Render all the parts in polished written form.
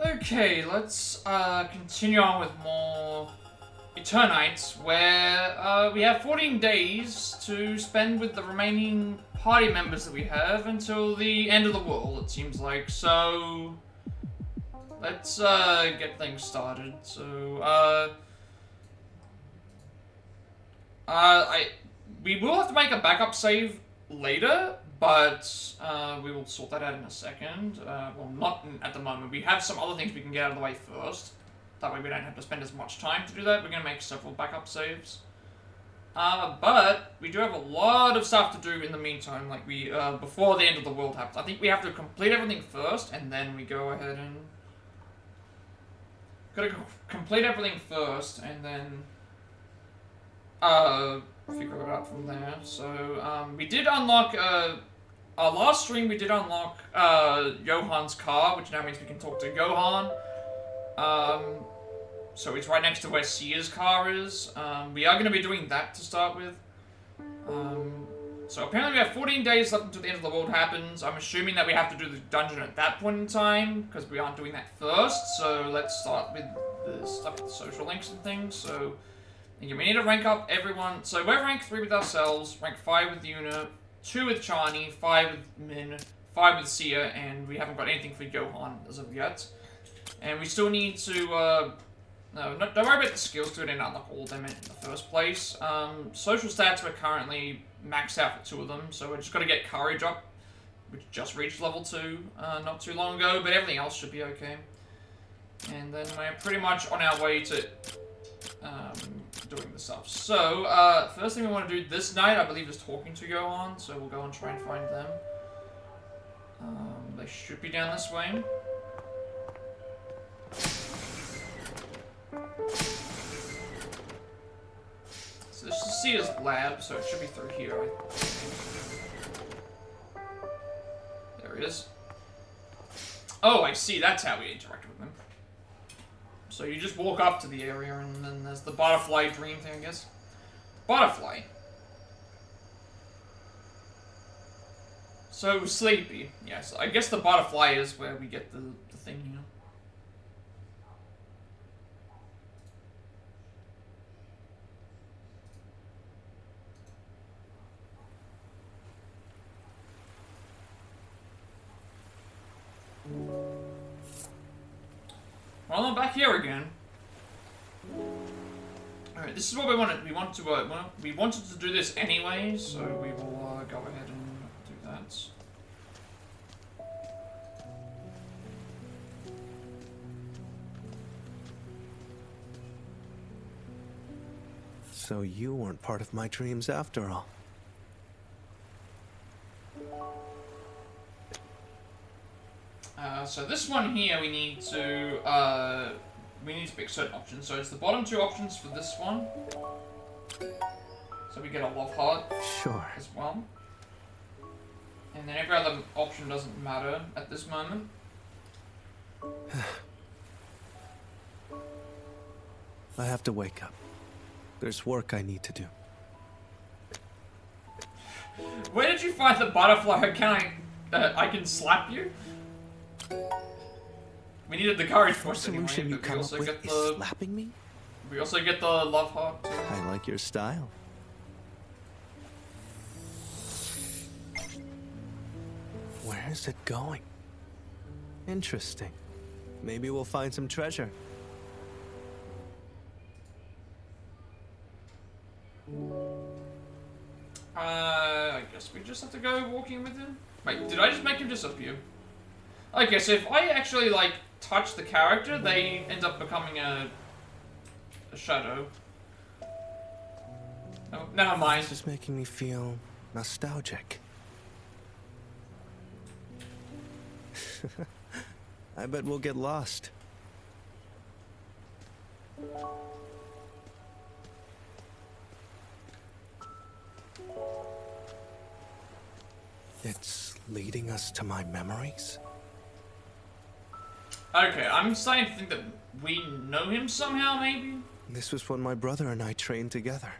Okay, let's continue on with more Eternights, where we have 14 days to spend with the remaining party members that we have until the end of the world, it seems like. So, let's get things started. So, we will have to make a backup save later, but we will sort that out in a second. Well, not at the moment. We have some other things we can get out of the way first. That way we don't have to spend as much time to do that. We're going to make several backup saves. But we do have a lot of stuff to do in the meantime, like before the end of the world happens. I think we have to complete everything first, and then we go ahead and... Gotta complete everything first, and then... figure it out from there. So, we did unlock, our last stream we did unlock, YOHAN's car, which now means we can talk to YOHAN. So it's right next to where Sia's car is. We are going to be doing that to start with. So apparently we have 14 days left until the end of the world happens. I'm assuming that we have to do the dungeon at that point in time, because we aren't doing that first. So let's start with the stuff with the social links and things. So we need to rank up everyone. So we're rank 3 with ourselves, rank 5 with Yuna, 2 with Chani, 5 with Min, 5 with Sia, and we haven't got anything for YOHAN as of yet. And we still need to, don't worry about the skills, because we didn't unlock all of them in the first place. Social stats, we're currently maxed out for 2 of them, so we're just got to get courage up, which just reached level 2 not too long ago, but everything else should be okay. And then we're pretty much on our way to doing the stuff. So, first thing we want to do this night, I believe, is talking to YOHAN, so we'll go and try and find them. They should be down this way. So this is Sia's lab, so it should be through here. There it is. Oh, I see. That's how we interact with them. So you just walk up to the area, and then there's the butterfly dream thing, I guess. Butterfly. So sleepy. Yes, I guess the butterfly is where we get the thing here. Well, I'm back here again. Alright, this is what we wanted. We wanted to do this anyway, so we will go ahead and do that. So you weren't part of my dreams after all. So this one here, we need to pick certain options. So it's the bottom 2 options for this one. So we get a love heart as well. And then every other option doesn't matter at this moment. I have to wake up. There's work I need to do. Where did you find the butterfly? I can slap you? We needed the courage force anyway, solution you but we come also up get with the... is slapping me? We also get the love heart too. I like your style. Where is it going? Interesting. Maybe we'll find some treasure. I guess we just have to go walking with him. Wait, did I just make him disappear? Okay, so if I actually, like, touch the character, they end up becoming a shadow. Oh, never mind. This is making me feel nostalgic. I bet we'll get lost. It's leading us to my memories? Okay, I'm starting to think that we know him somehow, maybe? This was when my brother and I trained together.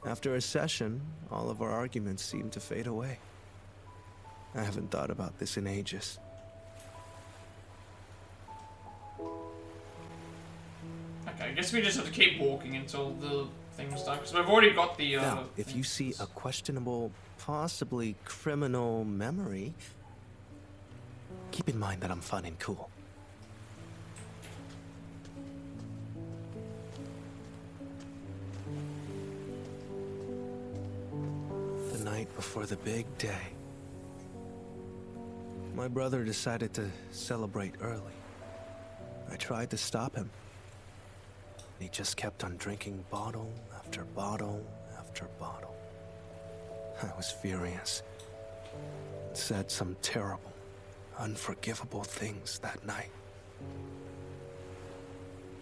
After a session, all of our arguments seemed to fade away. I haven't thought about this in ages. guess we just have to keep walking until the thing's done, because we've already got the, Now, if you see a questionable, possibly criminal memory, keep in mind that I'm fun and cool. The night before the big day, my brother decided to celebrate early. I tried to stop him. He just kept on drinking bottle after bottle after bottle. I was furious. Said some terrible, unforgivable things that night.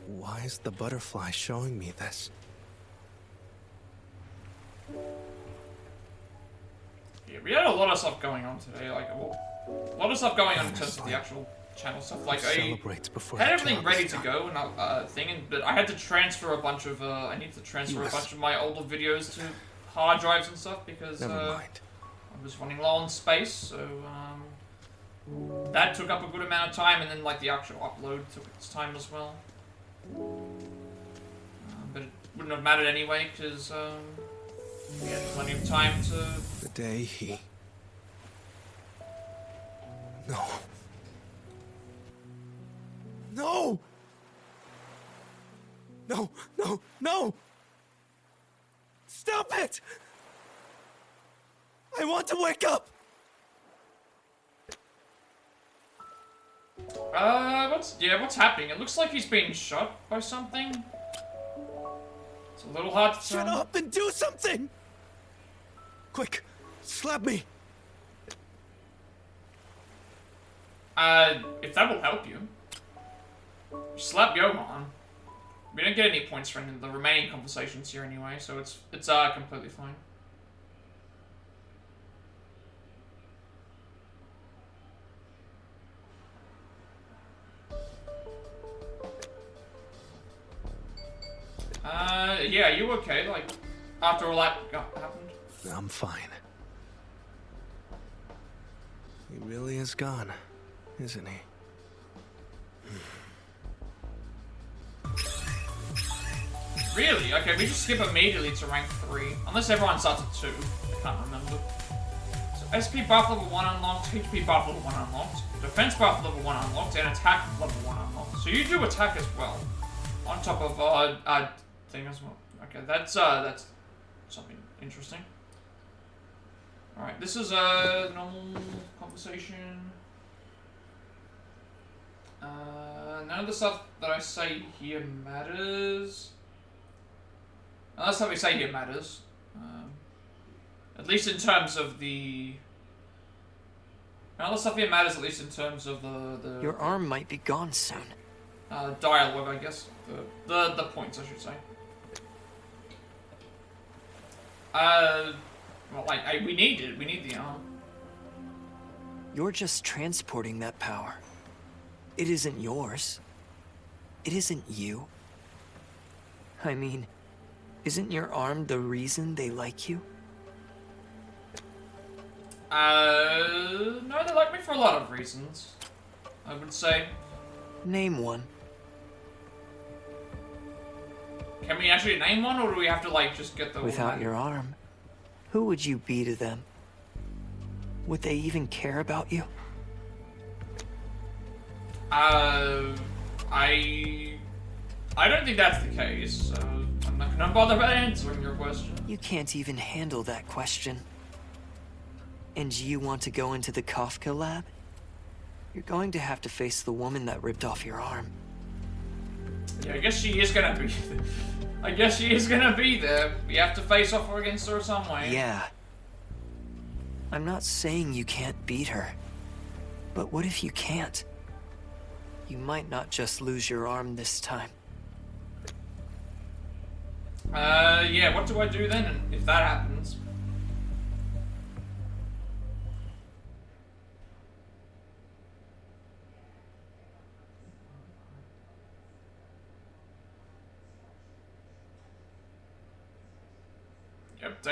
Why is the butterfly showing me this? Yeah, we had a lot of stuff going on today, like, well, a lot of stuff going on in terms of the actual channel stuff. Like, I had everything ready to go and but I had to transfer a bunch of I need to transfer a bunch of my older videos to hard drives and stuff because I was running low on space, so that took up a good amount of time, and then like the actual upload took its time as well. But it wouldn't have mattered anyway because we had plenty of time to. The day he. No. No! No, no, no! Stop it! I want to wake up! What's happening? It looks like he's being shot by something. It's a little hard to tell. Shut up and do something! Quick, slap me! If that will help you. Slap YOHAN. We don't get any points for any of the remaining conversations here anyway, so it's completely fine. Yeah, you okay? Like, after all that happened? I'm fine. He really is gone, isn't he? Really? Okay, we just skip immediately to rank 3. Unless everyone starts at 2. I can't remember. So SP buff level 1 unlocked, HP buff level 1 unlocked, defense buff level 1 unlocked, and attack level 1 unlocked. So you do attack as well. On top of thing as well. Okay, that's something interesting. Alright, this is a normal conversation. None of the stuff that I say here matters. None of the stuff we say here matters. At least in terms of the... None of the stuff here matters, at least in terms of the Your arm might be gone soon. dialogue, I guess. The points, I should say. Well, we need it. We need the arm. You're just transporting that power. It isn't yours. It isn't you. I mean, isn't your arm the reason they like you? No, they like me for a lot of reasons, I would say. Name one. Can we actually name one, or do we have to, like, just get the... Without your arm, who would you be to them? Would they even care about you? I don't think that's the case, so I'm not gonna bother answering your question. You can't even handle that question. And you want to go into the Kafka lab? You're going to have to face the woman that ripped off your arm. Yeah, I guess she is gonna be... I guess she is gonna be there. We have to face off against her some way. Yeah. I'm not saying you can't beat her. But what if you can't? You might not just lose your arm this time. Yeah, what do I do then if that happens? Yep,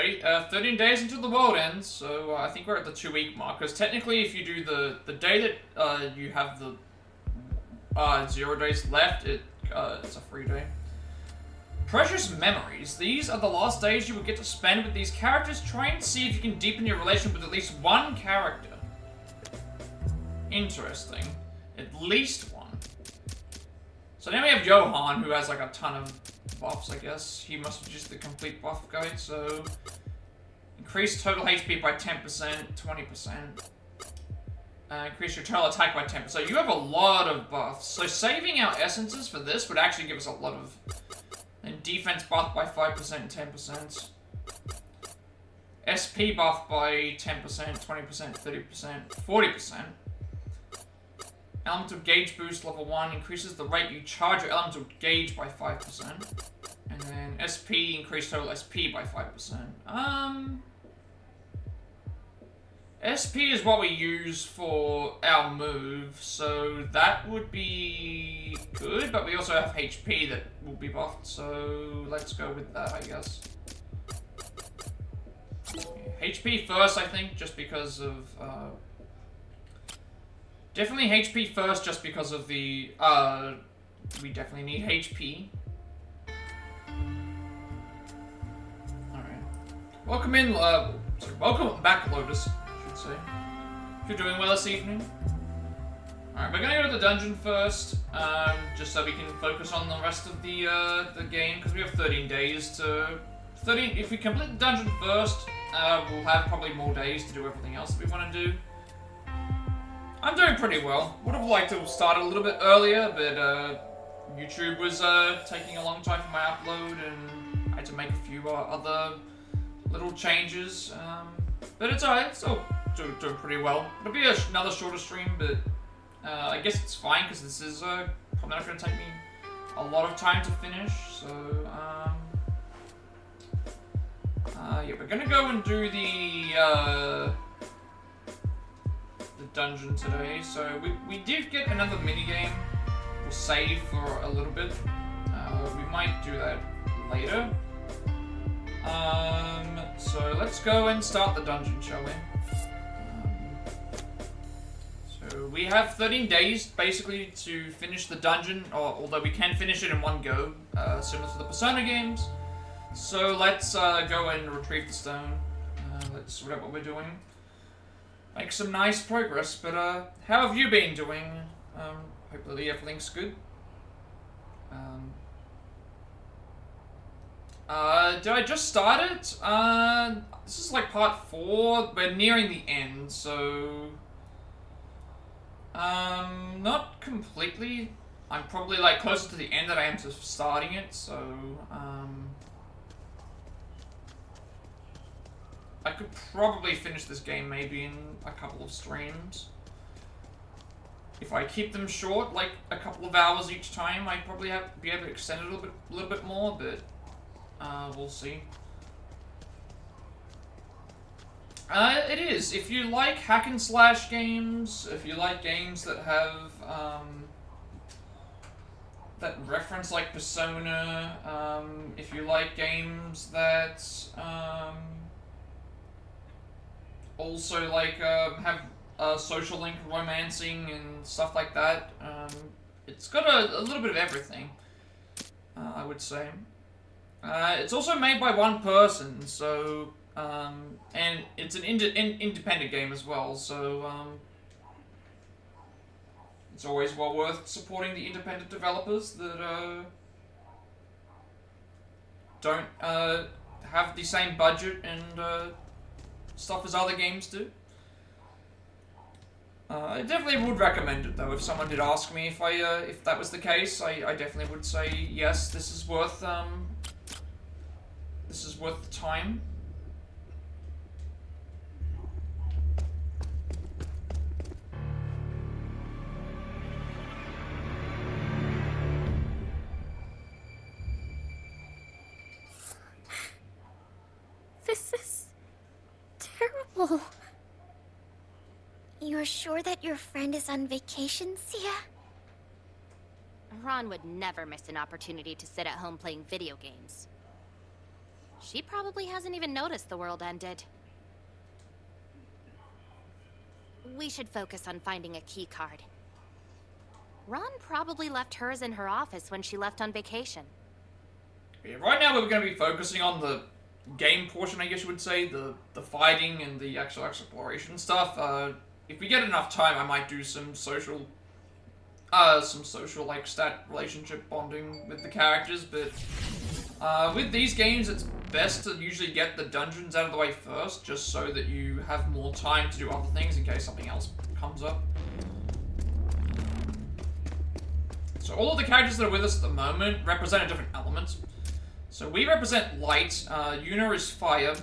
13 days until the world ends, so I think we're at the 2-week mark, because technically if you do the day that you have the 0 days left, it's a free day. Precious memories. These are the last days you will get to spend with these characters. Try and see if you can deepen your relationship with at least one character. Interesting. At least one. So now we have YOHAN, who has like a ton of buffs, I guess. He must be just the complete buff guide, so... Increase total HP by 10%, 20%. Increase your total attack by 10%. You have a lot of buffs. So saving our essences for this would actually give us a lot of... And defense buff by 5% and 10%. SP buff by 10%, 20%, 30%, 40%. Elemental gauge boost level 1 increases the rate you charge your elemental gauge by 5%. And then SP increase total SP by 5%. SP is what we use for our move, so that would be good, but we also have HP that will be buffed, so let's go with that, I guess. HP first, I think, just because of, definitely HP first, just because of the, we definitely need HP. Alright. Welcome in, sorry, welcome back, Lotus. So, if you're doing well this evening. Alright, we're gonna go to the dungeon first, just so we can focus on the rest of the game, because we have 13 days to... If we complete the dungeon first, we'll have probably more days to do everything else that we want to do. I'm doing pretty well. Would have liked to have started a little bit earlier, but YouTube was taking a long time for my upload, and I had to make a few other little changes. But it's alright, it's still doing pretty well. It'll be another shorter stream, but I guess it's fine because this is probably not going to take me a lot of time to finish. So yeah, we're gonna go and do the dungeon today. So we did get another minigame. We'll save for a little bit. We might do that later. So let's go and start the dungeon, shall we? So we have 13 days, basically, to finish the dungeon, although we can finish it in one go, similar to the Persona games. So let's go and retrieve the stone. Let's sort out what we're doing. Make some nice progress, but how have you been doing? Hopefully everything's good. Did I just start it? This is like part 4. We're nearing the end, so... not completely. I'm probably like closer to the end than I am to starting it, so... I could probably finish this game maybe in a couple of streams. If I keep them short, like a couple of hours each time, I'd probably be able to extend it a little bit more, but... we'll see. It is. If you like hack and slash games, if you like games that have, that reference like Persona, if you like games that, also like, have social link romancing and stuff like that, it's got a little bit of everything, I would say. It's also made by one person, so, and it's an independent game as well, so, it's always well worth supporting the independent developers that, don't, have the same budget and, stuff as other games do. I definitely would recommend it, though. If someone did ask me if that was the case, I definitely would say, yes, this is worth the time. This is terrible. You're sure that your friend is on vacation, Sia? Ron would never miss an opportunity to sit at home playing video games. She probably hasn't even noticed the world ended. We should focus on finding a key card. Ron probably left hers in her office when she left on vacation. Yeah, right now we're going to be focusing on the game portion, I guess you would say, the fighting and the actual exploration stuff. If we get enough time, I might do some social like stat relationship bonding with the characters, but with these games it's best to usually get the dungeons out of the way first, just so that you have more time to do other things in case something else comes up. So all of the characters that are with us at the moment represent a different element. So we represent light, Yuna is fire.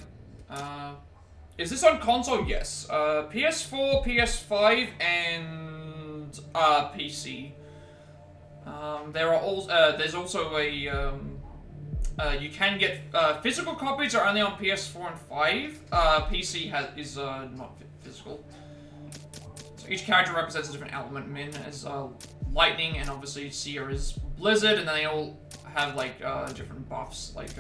Is this on console? Yes. PS4, PS5, and PC. There are all. There's also a. You can get physical copies are only on PS4 and 5. PC is not physical. So each character represents a different element. Min is lightning, and obviously Sia is blizzard, and then they all have like different buffs. Like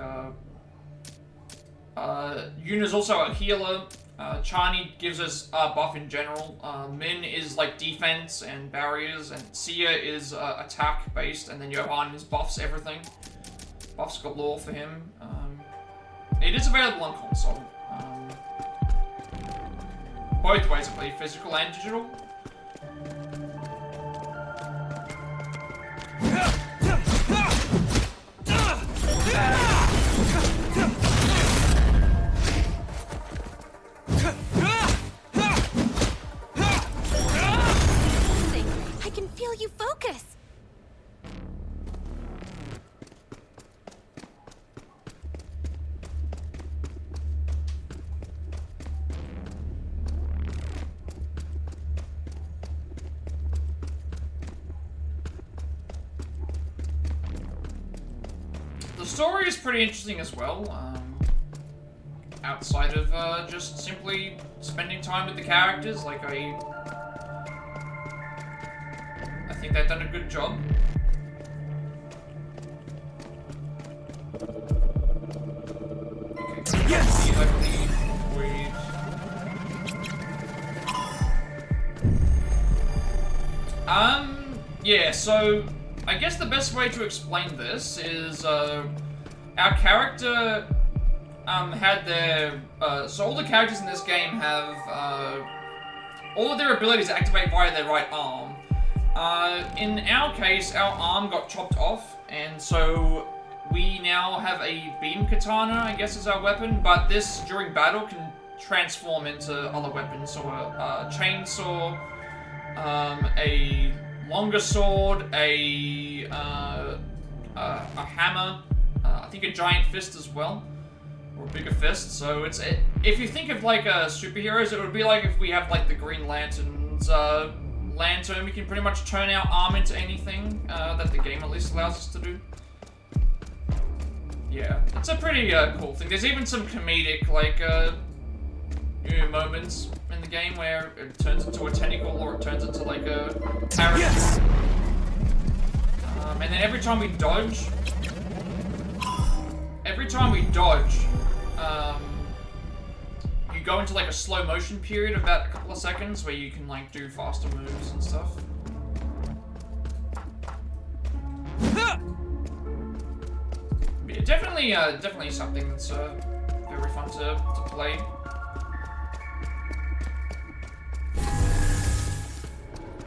Yuna's also a healer. Chani gives us a buff in general. Min is like defense and barriers, and Sia is attack based, and then YOHAN is buffs everything. Buffs galore for him. It is available on console. Both ways, I believe, physical and digital. I can feel you focus. The story is pretty interesting as well, outside of just simply spending time with the characters. Like, I think they've done a good job. Okay. Yes! I believe yeah, so I guess the best way to explain this is, our character, had their, so all the characters in this game have, all of their abilities activate via their right arm. In our case, our arm got chopped off, and so we now have a beam katana, I guess, as our weapon, but this, during battle, can transform into other weapons, so a chainsaw, a longer sword, a hammer, I think a giant fist as well, or a bigger fist. So it's if you think of like superheroes, it would be like if we have like the Green Lantern's lantern. We can pretty much turn our arm into anything that the game at least allows us to do. Yeah, it's a pretty cool thing. There's even some comedic like moments in the game where it turns into a tentacle or it turns into like a parrot. Yes! And then every time we dodge, you go into like a slow motion period of about a couple of seconds where you can like do faster moves and stuff. Yeah, definitely something that's very fun to play.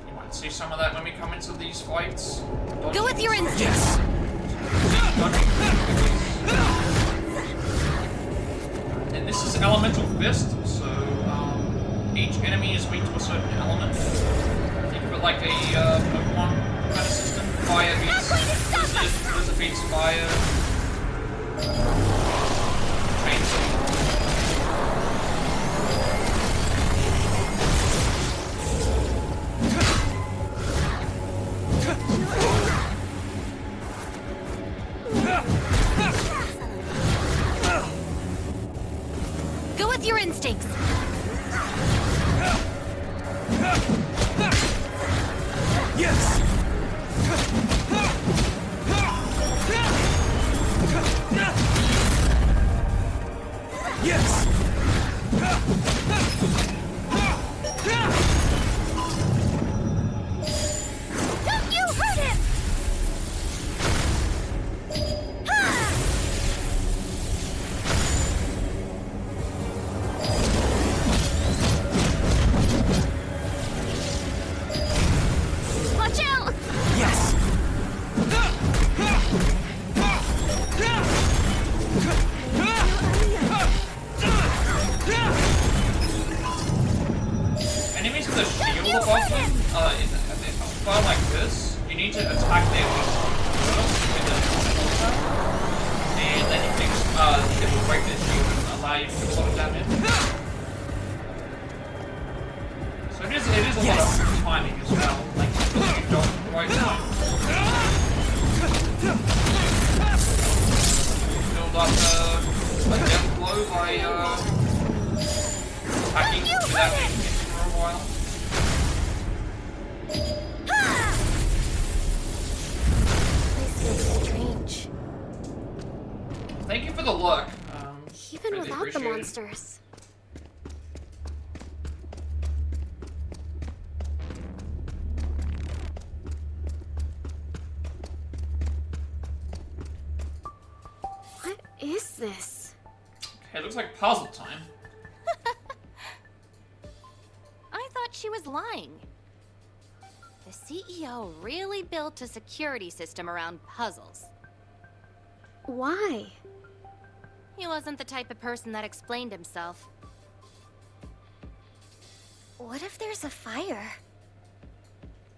You might see some of that when we come into these fights. Go with your instincts. And this is Elemental Fist, so each enemy is weak to a certain element. Think of it like a Pokemon kind of system. Fire beats Blizzard beats fire. Chainsaw. Go with your instincts. Yes! Yes! Don't you hurt him! fire like this, you need to attack their weak point first with the mortar, and then you can it will break their shield and allow you to do a lot of damage. So it is a lot of timing as well, like you dodge at the right time. Build up a death blow by attacking without being hit for a while. This feels strange. Thank you for the look. Even Really without the appreciate it. monsters. What is this? Okay, it looks like puzzle time. I thought she was lying. The CEO really built a security system around puzzles. Why? He wasn't the type of person that explained himself. What if there's a fire?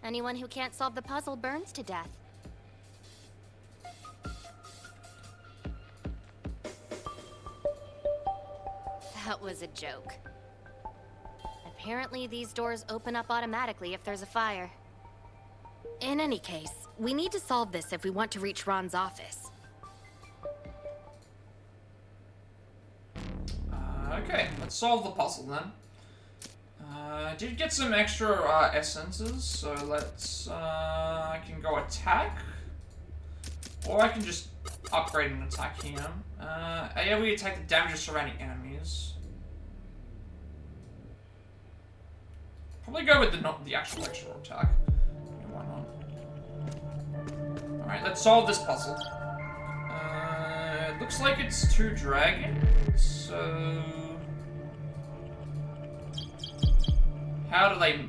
Anyone who can't solve the puzzle burns to death. That was a joke. Apparently, these doors open up automatically if there's a fire. In any case, we need to solve this if we want to reach Ron's office. Okay, let's solve the puzzle then. I did get some extra essences, so let's. I can go attack, or I can just upgrade an attack here. AoE attack the damage of surrounding enemies. Probably go with the actual extra attack. Yeah, why not? All right, let's solve this puzzle. It looks like it's 2 dragons, so. How do the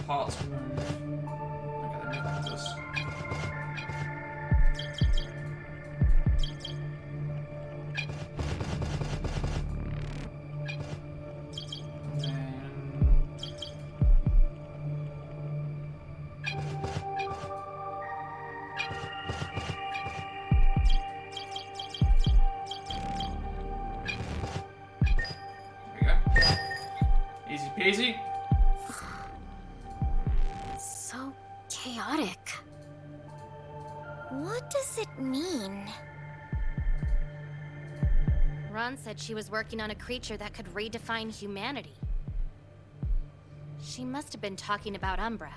parts move? Okay, they move like this. Easy peasy. So chaotic. What does it mean? Ron said she was working on a creature that could redefine humanity. She must have been talking about Umbra.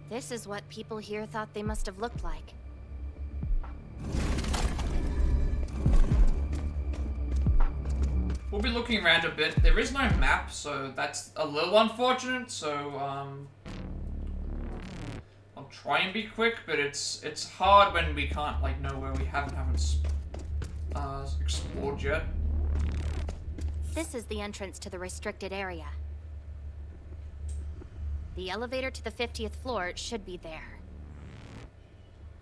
This is what people here thought they must have looked like. We'll be looking around a bit. There is no map, so that's a little unfortunate, so I'll try and be quick, but it's hard when we can't like know where we haven't explored yet. This is the entrance to the restricted area. The elevator to the 50th floor should be there.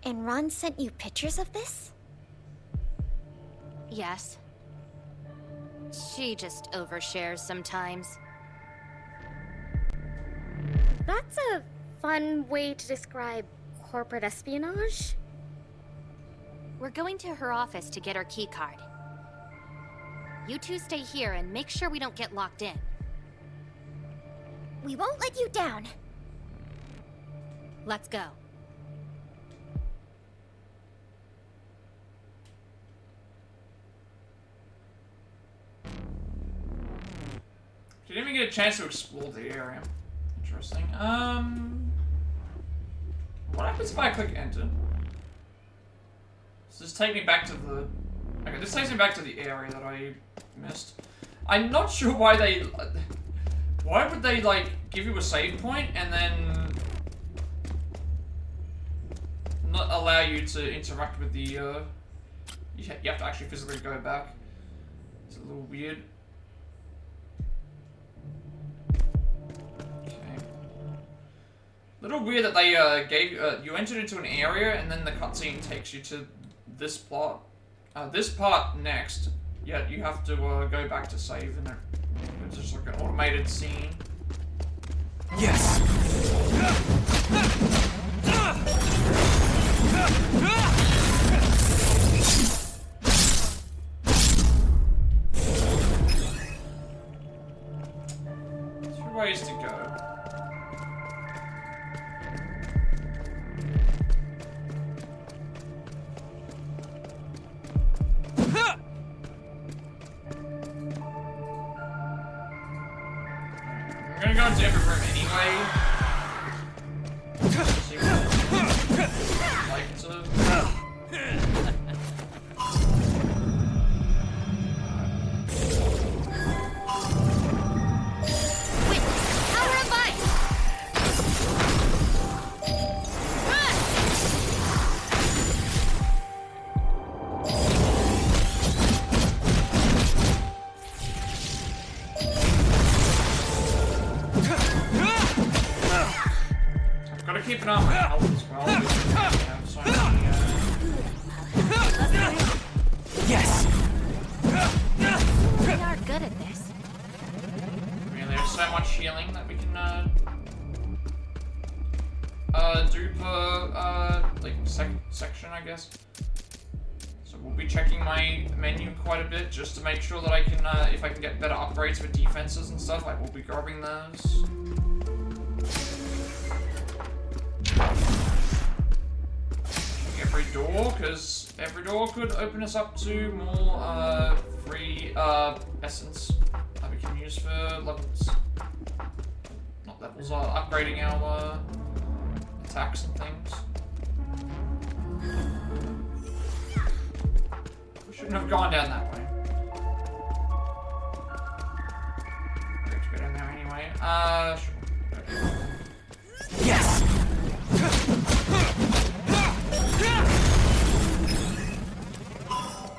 And Ron sent you pictures of this? Yes. She just overshares sometimes. That's a fun way to describe corporate espionage. We're going to her office to get her keycard. You two stay here and make sure we don't get locked in. We won't let you down. Let's go. She didn't even get a chance to explore the area. Interesting. What happens if I click enter? Does this take me back to the... Okay, this takes me back to the area that I missed. I'm not sure why they... Why would they, like, give you a save point and then... not allow you to interact with the, You have to actually physically go back. It's a little weird. Little weird that they gave you entered into an area and then the cutscene takes you to this plot, this part next. Yet you have to go back to save, and it's just like an automated scene. Yes. We're gonna go into every room anyway. See what like to. Keep an eye on my health as well. We have so many, Yes! We are good at this. I mean, there's so much healing that we can do per like section, I guess. So we'll be checking my menu quite a bit just to make sure that I can, if I can get better upgrades for defenses and stuff, I will be grabbing those. Every door, because every door could open us up to more free essence that we can use for levels. Not levels, upgrading our attacks and things. We shouldn't have gone down that way. We're going to go down there anyway. Sure. Okay. Yes!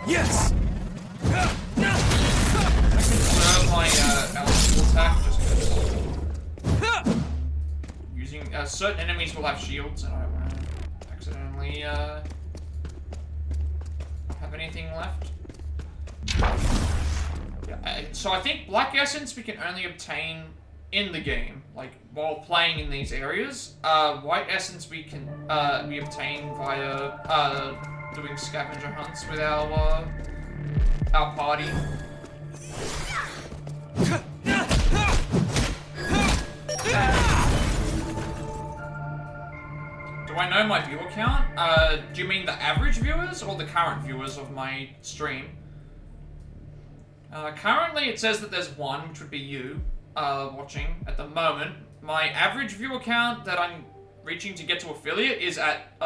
Yes! I conserve my elemental attack just because using certain enemies will have shields and I don't want to accidentally have anything left. Yeah, so I think black essence we can only obtain in the game, like while playing in these areas. White essence we can we obtain via doing scavenger hunts with our party. Do I know my viewer count? Do you mean the average viewers or the current viewers of my stream? Currently it says that there's one, which would be you, watching at the moment. My average viewer count that I'm reaching to get to affiliate is at,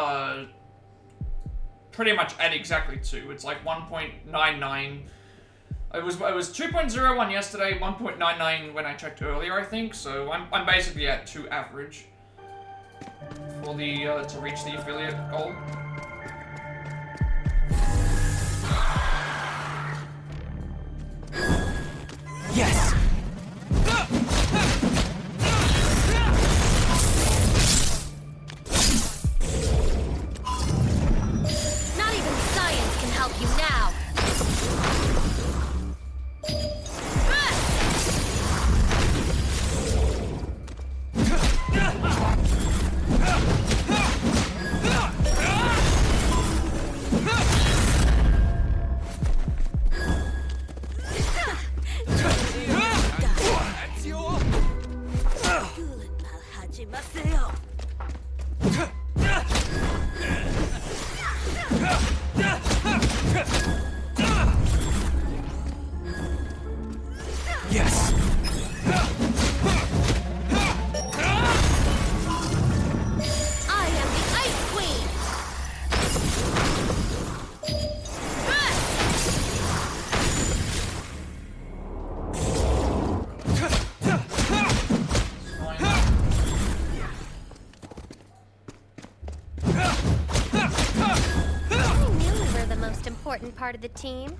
pretty much at exactly 2. It's like 1.99. It was 2.01 yesterday, 1.99 when I checked earlier, I think. So I'm basically at 2 average for the to reach the affiliate goal. Yes. Not even science can help you now. Yes. I am the Ice Queen. I knew we were the most important part of the team.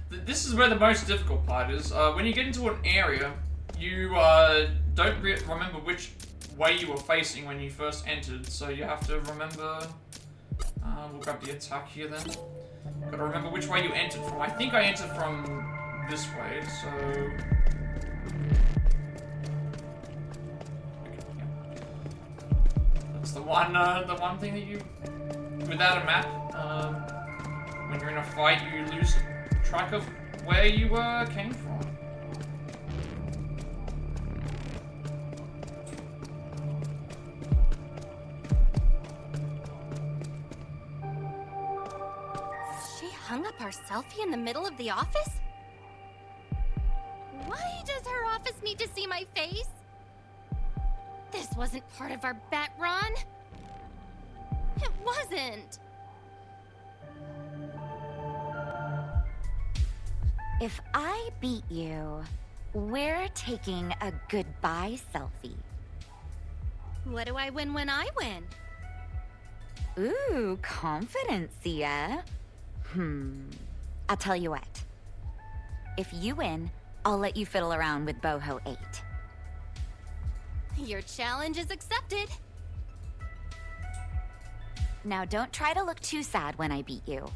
This is where the most difficult part is. When you get into an area, you don't remember which way you were facing when you first entered, so you have to remember. We'll grab the attack here then. Gotta remember which way you entered from. I think I entered from this way, so. Okay, yeah. That's the one thing that you, without a map, when you're in a fight, you lose track of where you came from. She hung up our selfie in the middle of the office? Why does her office need to part of our bet, Ron? It wasn't. If I beat you, we're taking a goodbye selfie. What do I win when I win? Ooh, confidence, Sia. I'll tell you what. If you win, I'll let you fiddle around with Boho 8. Your challenge is accepted. Now don't try to look too sad when I beat you.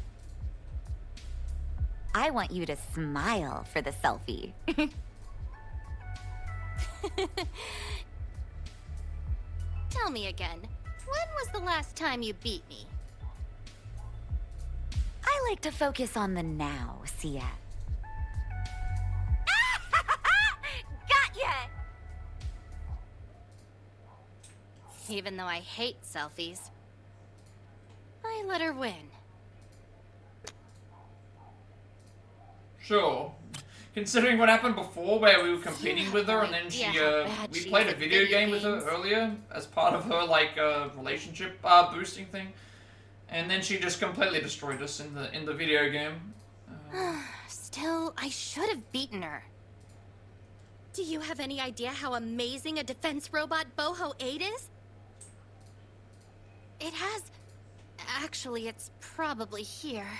I want you to smile for the selfie. Tell me again, when was the last time you beat me? I like to focus on the now, Sia. Got ya! Even though I hate selfies, I let her win. Sure. Considering what happened before, where we were competing with her, and then Yeah, how bad we she played is a at video game with her games. earlier as part of her like relationship boosting thing, and then she just completely destroyed us in the video game. Still, I should have beaten her. Do you have any idea how amazing a defense robot Boho 8 is? It has... Actually, it's probably here.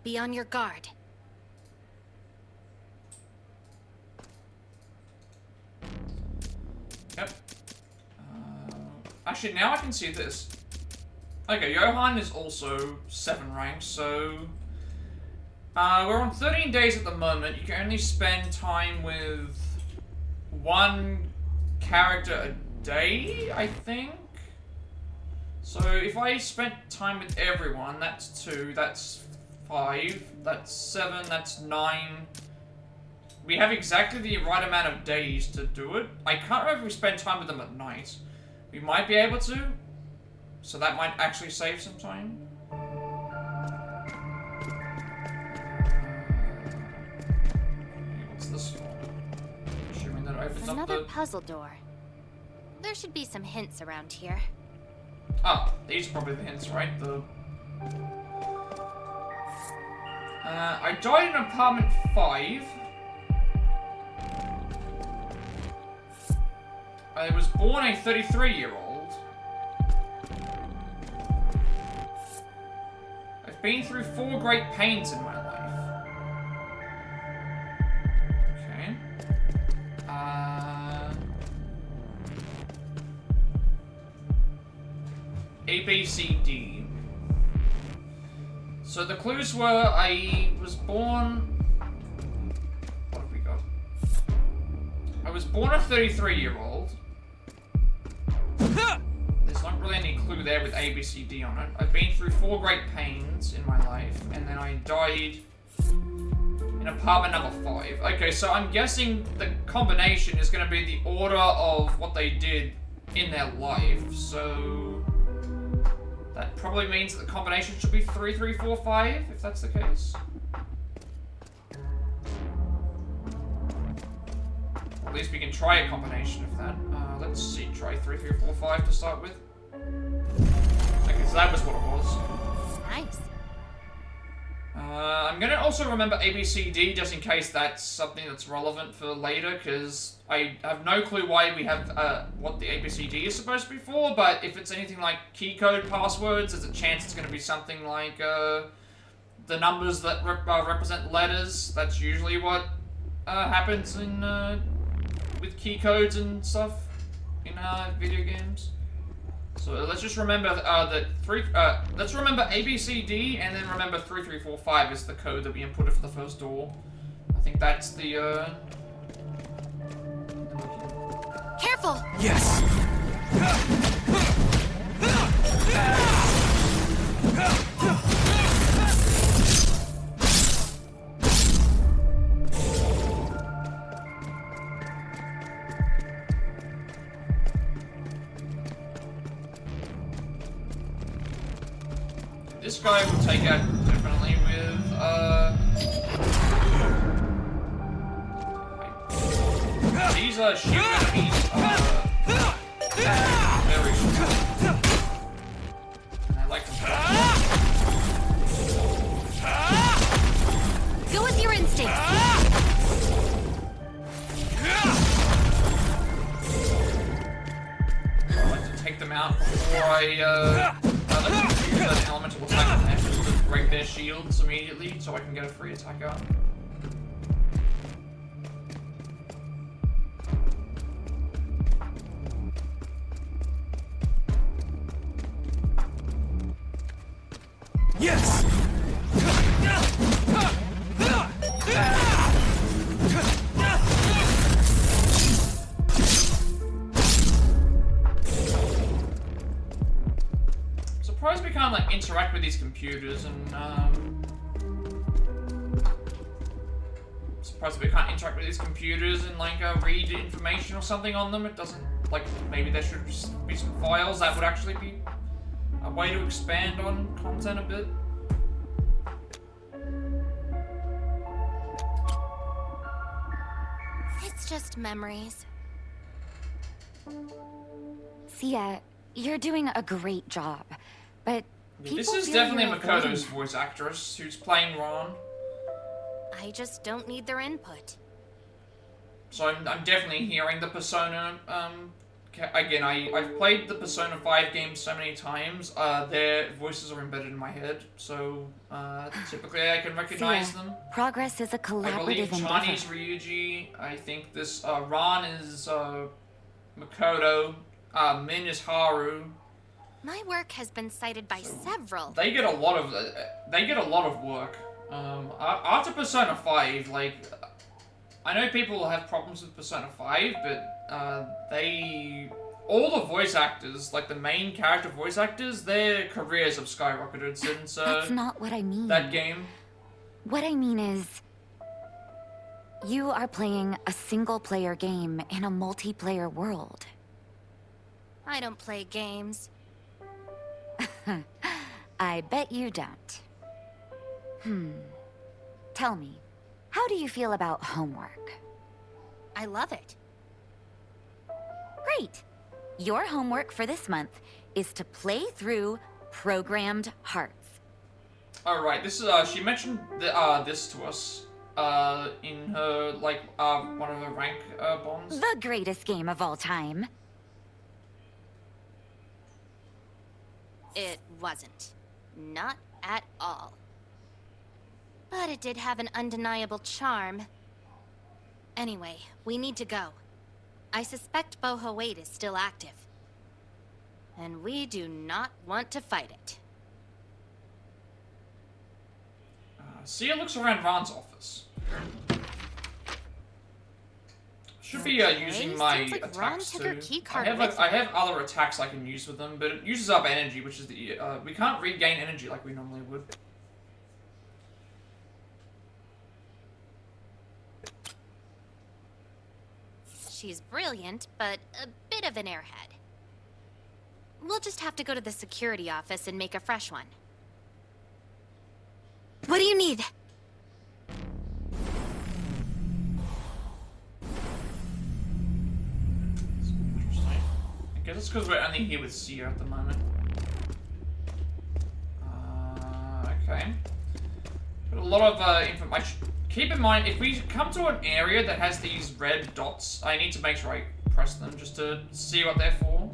Be on your guard. Yep. Actually, now I can see this. Okay, YOHAN is also 7 ranks, so... we're on 13 days at the moment. You can only spend time with one character a day, I think? So if I spent time with everyone, that's 2, that's 5, that's 7, that's 9... We have exactly the right amount of days to do it. I can't remember if we spend time with them at night. We might be able to. So that might actually save some time. What's this for? Assuming that opens up Another the... puzzle door. There should be some hints around here. Ah, these are probably the hints, right? I died in apartment 5. I was born a 33-year-old. I've been through 4 great pains in my life. Okay. A, B, C, D. So the clues were I was born... What have we got? I was born a 33-year-old. There's not really any clue there with A, B, C, D on it. I've been through 4 great pains in my life, and then I died in apartment number 5. Okay, so I'm guessing the combination is going to be the order of what they did in their life, so... That probably means that the combination should be 3, 3, 4, 5, if that's the case. Or at least we can try a combination of that. Let's see, try 3, 3, 4, 5 to start with. Okay, so that was what it was. Nice. I'm gonna also remember ABCD just in case that's something that's relevant for later, because I have no clue why we have what the ABCD is supposed to be for, but if it's anything like key code passwords, there's a chance it's gonna be something like the numbers that represent letters. That's usually what happens in with key codes and stuff in video games. So let's just remember let's remember ABCD and then remember 3345 is the code that we inputted for the first door. I think that's the Careful! Yes! This guy will take out definitely with these are shield enemies very strong. And I like them. Go with your instincts. I like to take them out before I like to use an elemental attack on them just to break their shields immediately so I can get a free attack out. Yes! Surprised we can't like interact with these computers and surprised we can't interact with these computers and like read information or something on them. It doesn't like maybe there should be some files that would actually be a way to expand on content a bit. It's just memories. Sia, you're doing a great job, but people This is feel definitely you're Makoto's avoiding- voice actress who's playing Ron. I just don't need their input. So I'm definitely hearing the Persona. Again, I've played the Persona 5 games so many times. Their voices are embedded in my head, so typically I can recognize Sia, them. progress is a I believe collaborative Chinese endeavor. Ryuji. I think this Ron is Makoto. Min is Haru. My work has been cited by several. They get a lot of work. After Persona 5, like I know people have problems with Persona 5, but all the voice actors, like the main character voice actors, their careers have skyrocketed since That's not what I mean. that game. What I mean is, you are playing a single-player game in a multiplayer world. I don't play games. I bet you don't. Tell me, how do you feel about homework? I love it. Great! Your homework for this month is to play through Programmed Hearts. Alright, this is, she mentioned this to us, in her, like, one of her rank, bonds. The greatest game of all time. It wasn't. Not at all. But it did have an undeniable charm. Anyway, we need to go. I suspect Boho 8 is still active. And we do not want to fight it. Sia looks around Ron's office. Should be using my seems like Ron attacks took her too. keycard with I have other attacks I can use with them, but it uses up energy, which is the we can't regain energy like we normally would. She's brilliant, but a bit of an airhead. We'll just have to go to the security office and make a fresh one. What do you need? Interesting. I guess it's because we're only here with Sia at the moment. Okay. Got a lot of information. Keep in mind, if we come to an area that has these red dots, I need to make sure I press them just to see what they're for.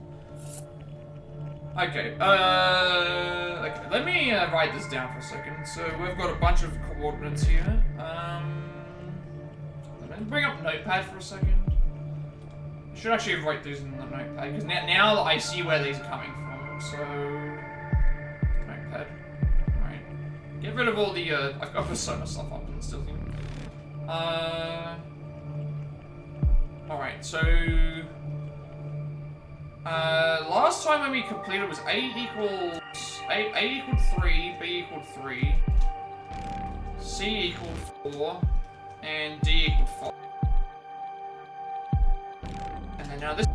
Okay, okay, let me write this down for a second. So we've got a bunch of coordinates here. Let me bring up Notepad for a second. I should actually write these in the Notepad, because now I see where these are coming from, so... Notepad. Alright. Get rid of all the, I've got Persona stuff up and still here. Alright, so... last time when we completed was A equaled 3, B equaled 3, C equaled 4, and D equaled 5. And then now this...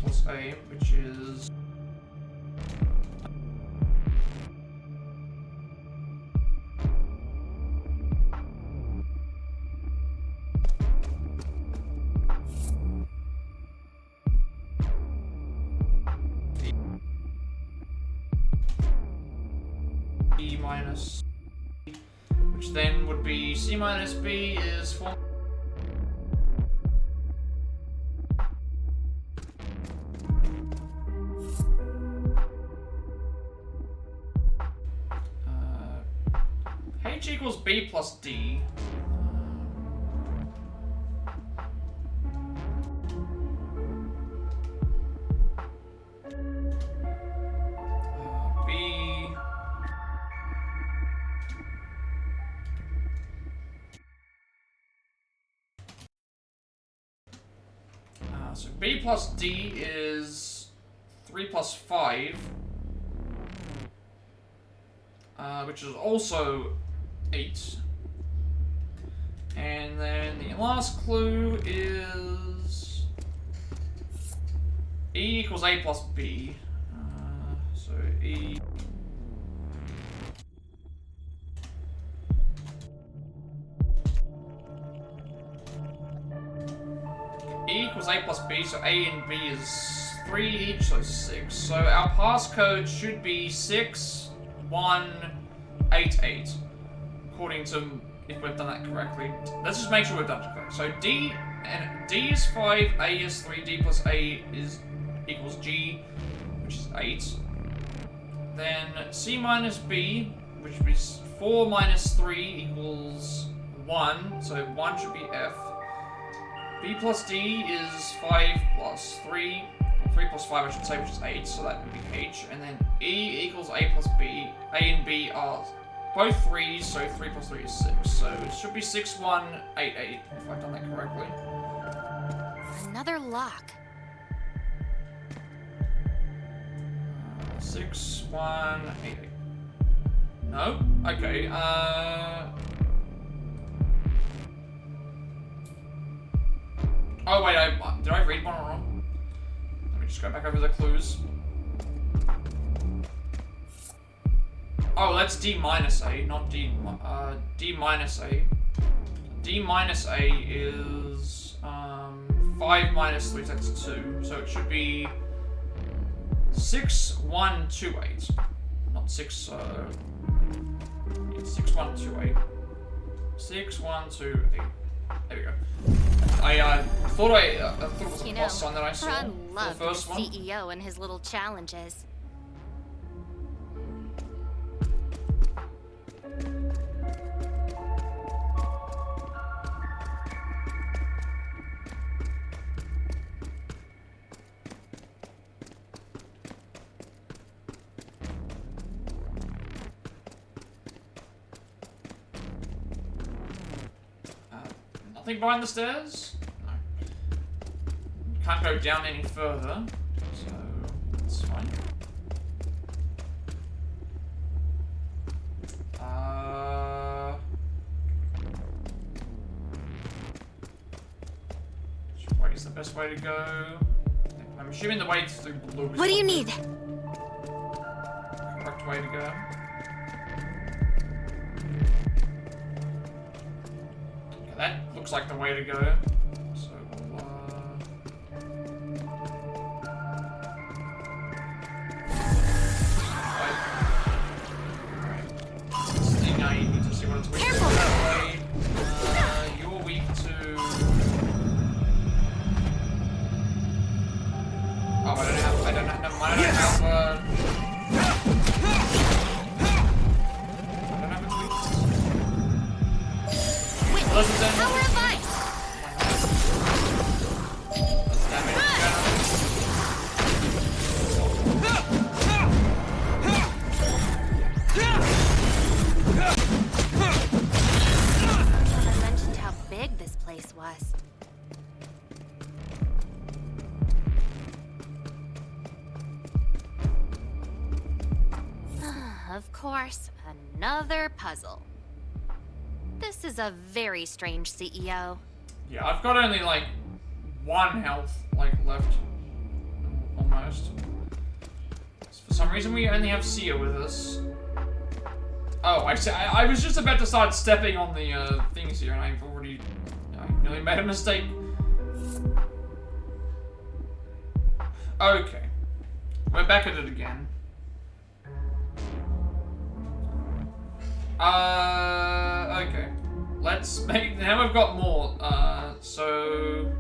plus A, which is... B minus C, which then would be C minus B is 4. H equals B plus D. B. So B plus D is 3 plus 5. Which is also 8. And then the last clue is E equals A plus B. So E. E equals A plus B, so A and B is 3 each, so 6. So our passcode should be 6188, according to if we've done that correctly. Let's just make sure we've done it correct. So D is 5, A is 3, D plus A is equals G, which is 8. Then C minus B, which is 4 minus 3 equals 1, so 1 should be F. B plus D is 5 plus 3, or 3 plus 5 I should say, which is 8, so that would be H. And then E equals A plus B. A and B are both 3s, so 3 plus 3 is 6. So it should be 6188, if I've done that correctly. Another lock. 6188. No? Okay, oh wait, did I read one wrong? Let me just go back over the clues. Oh, that's D minus A, not D minus A. D minus A is 5 minus 3, that's 2. So it should be 6128. Not 6, it's 6128. 6128. There we go. I thought it was a plus sign that I saw Ron for the loved first the one. CEO and his little challenges. Nothing behind the stairs? No. Can't go down any further, so that's fine. Which way is the best way to go? I'm assuming the way through blue is What do you the need? correct way to go. That looks like the way to go. So we'll, this thing I need to see what it's weak to. That way. You're weak to. Oh, I don't have. Never mind. I don't have. Power of ice! I mentioned how big this place was. Of course, another puzzle. This is a very strange CEO. Yeah, I've got only like 1 health left, almost. So for some reason, we only have Sia with us. Oh, I was just about to start stepping on the things here, and I nearly made a mistake. Okay, we're back at it again. Okay. Let's make... Now we've got more. So...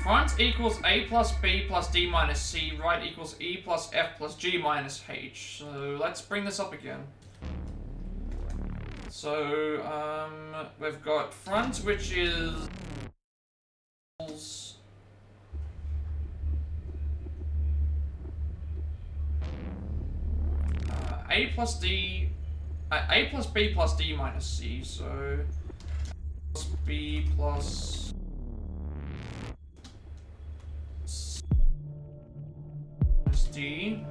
Front equals A plus B plus D minus C. Right equals E plus F plus G minus H. So let's bring this up again. So, we've got front, which is... A plus D... A plus B plus D minus C, so... Plus B plus... Minus D.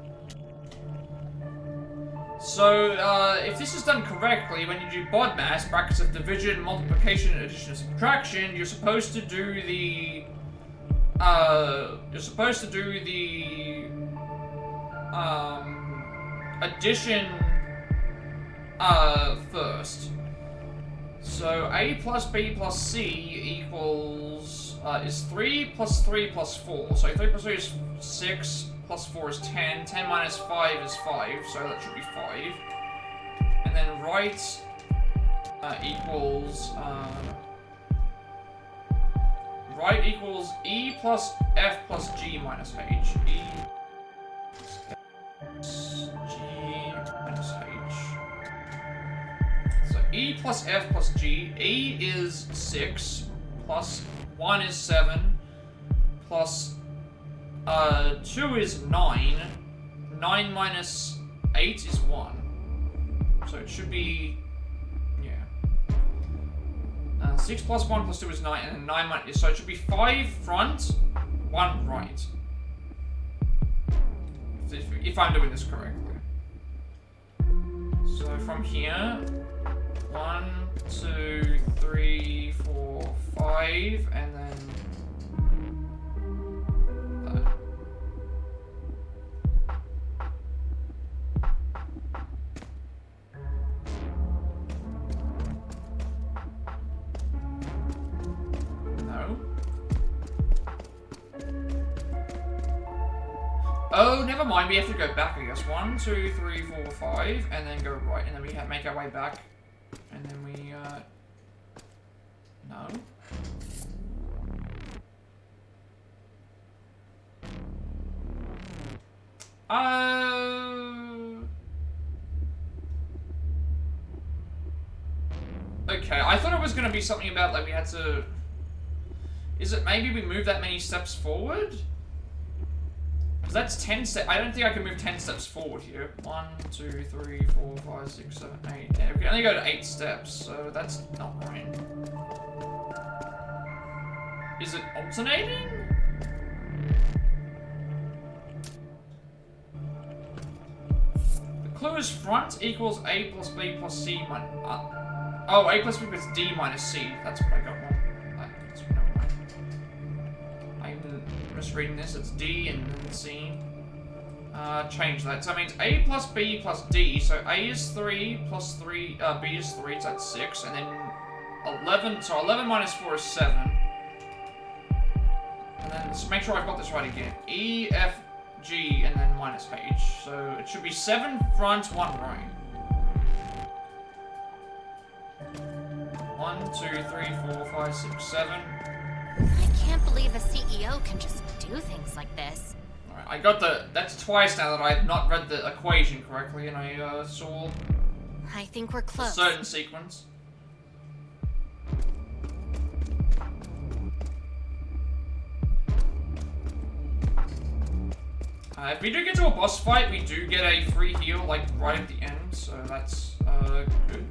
So, if this is done correctly, when you do BODMAS, brackets of division, multiplication, addition, and subtraction, you're supposed to do the... addition, first. So, A plus B plus C equals, is 3 plus 3 plus 4. So 3 plus 3 is 6, plus 4 is 10, 10 minus 5 is 5, so that should be 5. And then right, equals, right equals E plus F plus G minus H. E plus G minus H. So E plus F plus G. E is 6, plus 1 is 7, plus 2 is 9. 9 minus 8 is 1. So it should be... yeah. 6 plus 1 plus 2 is 9, and then 9 minus... So it should be 5 front, 1 right. If I'm doing this correctly. So from here... 1, 2, 3, 4, 5, and then... that. No. Oh, never mind. We have to go back, I guess. 1, 2, 3, 4, 5, and then go right, and then we make our way back. And then we, no. Okay, I thought it was gonna be something about, like, we had to... Is it maybe we move that many steps forward? Because that's 10 steps. I don't think I can move 10 steps forward here. 1, 2, 3, 4, 5, 6, 7, 8. Yeah, we can only go to 8 steps, so that's not right. Is it alternating? The clue is front equals A plus B plus C minus... oh, A plus B plus D minus C. That's what I got wrong. I'm misreading this. It's D and then C. Change that. So that means A plus B plus D. So A is 3 plus 3, B is 3, so that's 6. And then 11, so 11 minus 4 is 7. And then let's make sure I've got this right again. E, F, G, and then minus H. So it should be 7 front, 1 right. 1, 2, 3, 4, 5, 6, 7. I can't believe a CEO can just do things like this. Alright, I got the... That's twice now that I have not read the equation correctly, and I saw... I think we're close. A certain sequence. If we do get to a boss fight, we do get a free heal, like, right at the end, so that's, good.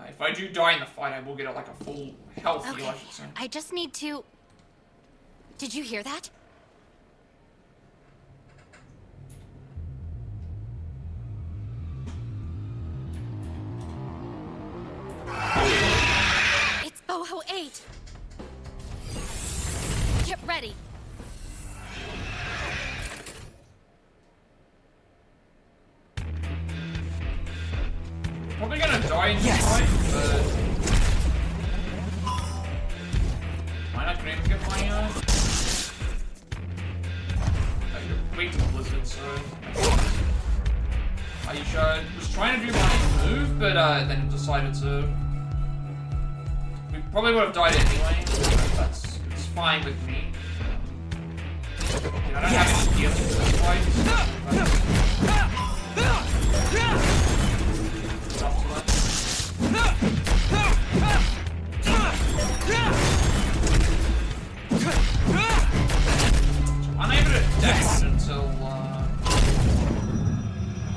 If I do die in the fight, I will get, like, a full health heal, I should say. I just need to... Did you hear that? It's Boho 8! Get ready! Probably gonna die in this fight, but... Might not even get my, weak to the blizzard, so I was trying to do my move, but then decided to. We probably would have died anyway. It's fine with me. I don't have any gears for this fight. Unable to dash until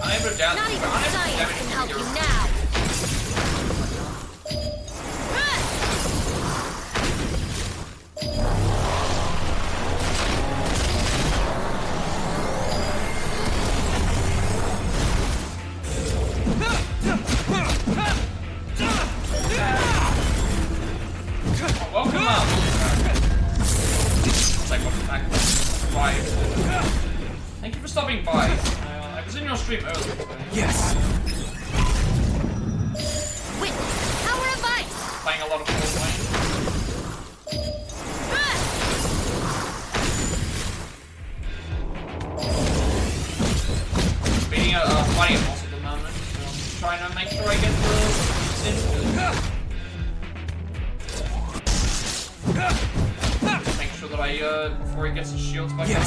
unable to dash. Not even science can help you now. Welcome up. Like welcome back. Bye. Thank you for stopping by. I was in your stream earlier. Yes. Witness the power of ice. Playing a lot of Fortnite. Beating a fighting boss at the moment, so I'm just trying to make sure I get the instant. Make sure that I, before he gets his shields back up.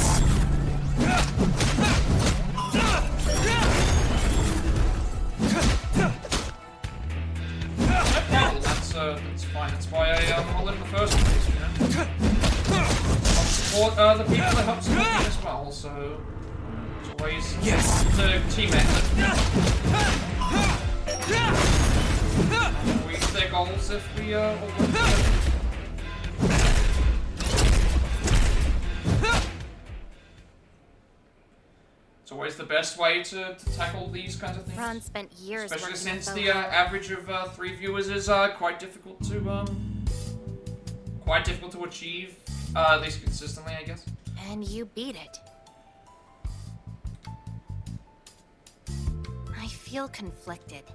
No problem, that's fine. That's why I followed in the first place, you know? Help support the people that help support me as well, so it's always the team effort. We reach their goals if we all work together. It's always the best way to tackle these kinds of things. Ron spent years especially working since with the Boho. average of 3 viewers is quite difficult to achieve, at least consistently, I guess. And you beat it. I feel conflicted.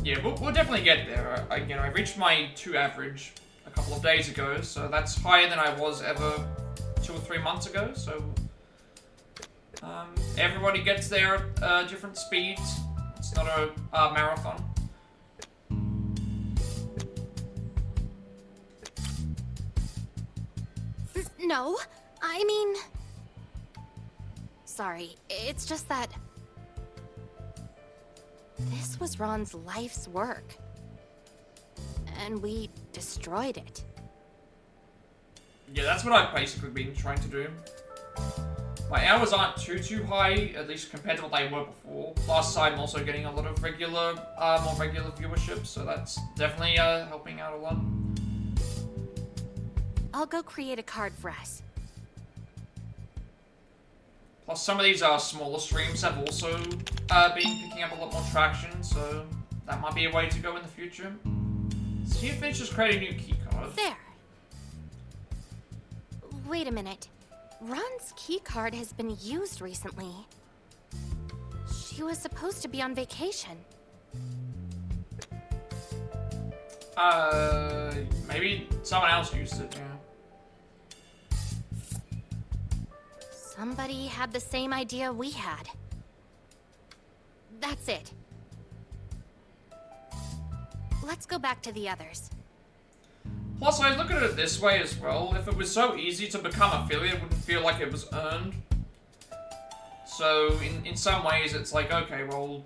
Yeah, we'll definitely get there. I reached my 2 average a couple of days ago, so that's higher than I was ever 2 or 3 months ago. So everybody gets there at different speeds. It's not a marathon. No, I mean... Sorry, it's just that... This was Ron's life's work. And we destroyed it. Yeah, that's what I've basically been trying to do. My hours aren't too high, at least compared to what they were before. Plus, I'm also getting a lot of more regular viewership, so that's definitely helping out a lot. I'll go create a card for us. Plus, some of these smaller streams have also been picking up a lot more traction, so that might be a way to go in the future. See if Finch just create a new keycard. There. Wait a minute. Ron's keycard has been used recently. She was supposed to be on vacation. Maybe someone else used it, yeah. Somebody had the same idea we had. That's it. Let's go back to the others. Plus, I look at it this way as well. If it was so easy to become affiliate, it wouldn't feel like it was earned. So, in some ways, it's like, okay, well,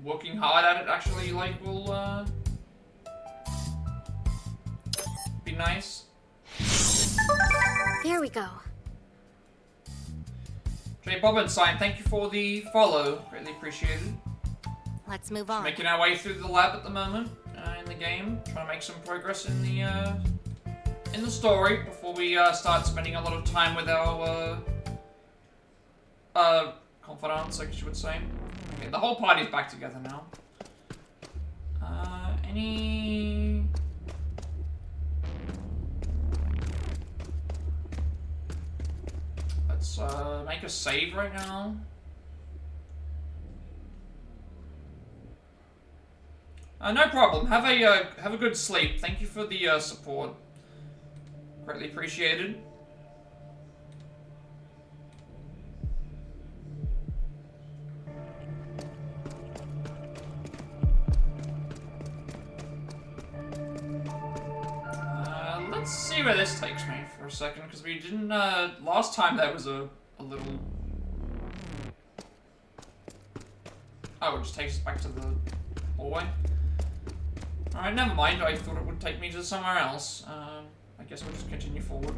working hard at it actually, like, will, be nice. There we go. J. Bob and Sign, thank you for the follow. Greatly appreciated. Let's move on. Making our way through the lab at the moment, in the game. Trying to make some progress in the story before we start spending a lot of time with our confidants, I guess you would say. Okay, the whole party's back together now. Any... Let's make a save right now. No problem. Have a good sleep. Thank you for the support. Greatly appreciated. Let's see where this takes me for a second, because we didn't, last time that was a little... Oh, it just takes us back to the hallway. Alright, never mind. I thought it would take me to somewhere else. I guess we'll just continue forward.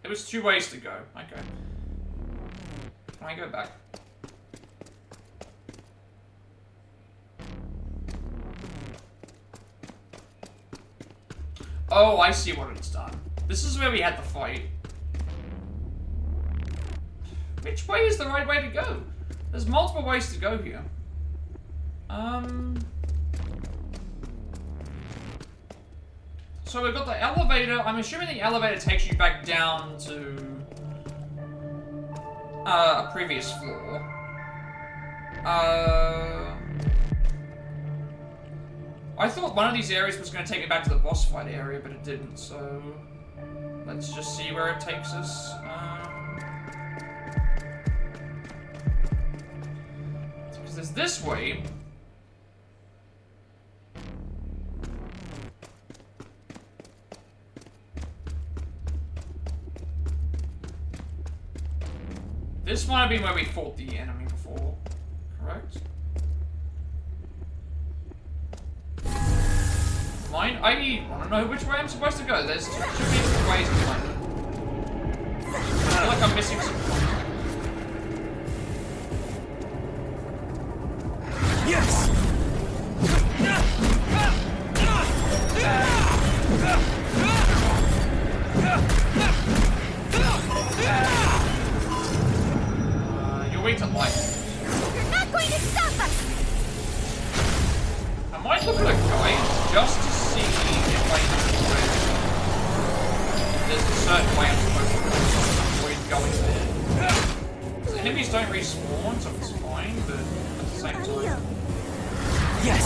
There was 2 ways to go. Okay. Can I go back? Oh, I see what it's done. This is where we had the fight. Which way is the right way to go? There's multiple ways to go here. So we've got the elevator. I'm assuming the elevator takes you back down to a previous floor. I thought one of these areas was going to take me back to the boss fight area, but it didn't, so... Let's just see where it takes us. Because there's this way. This might have been where we fought the enemy before, correct? Mine? I want to know which way I'm supposed to go. There's two different ways to find it. I feel like I'm missing some point. Yes! You're weak to light. You're not going to stop us! I might look at a guide just to see if I can there's a certain way I'm supposed to avoid going there. Because enemies don't respawn, so it's fine, but at the same time. Yes!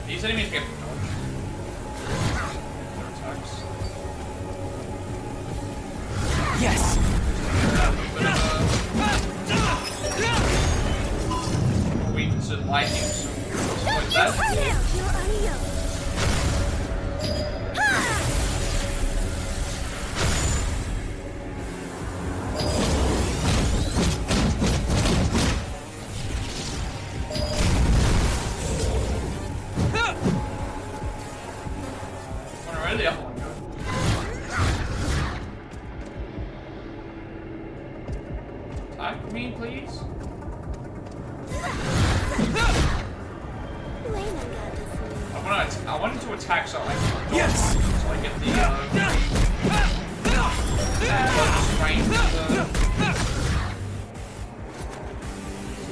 These enemies get dodged. Their attacks. Yes! Weak to lightning, so like that. Where did the other one go? Attack me, please. I wanted to attack so I can dodge, Yes! so I get the closest range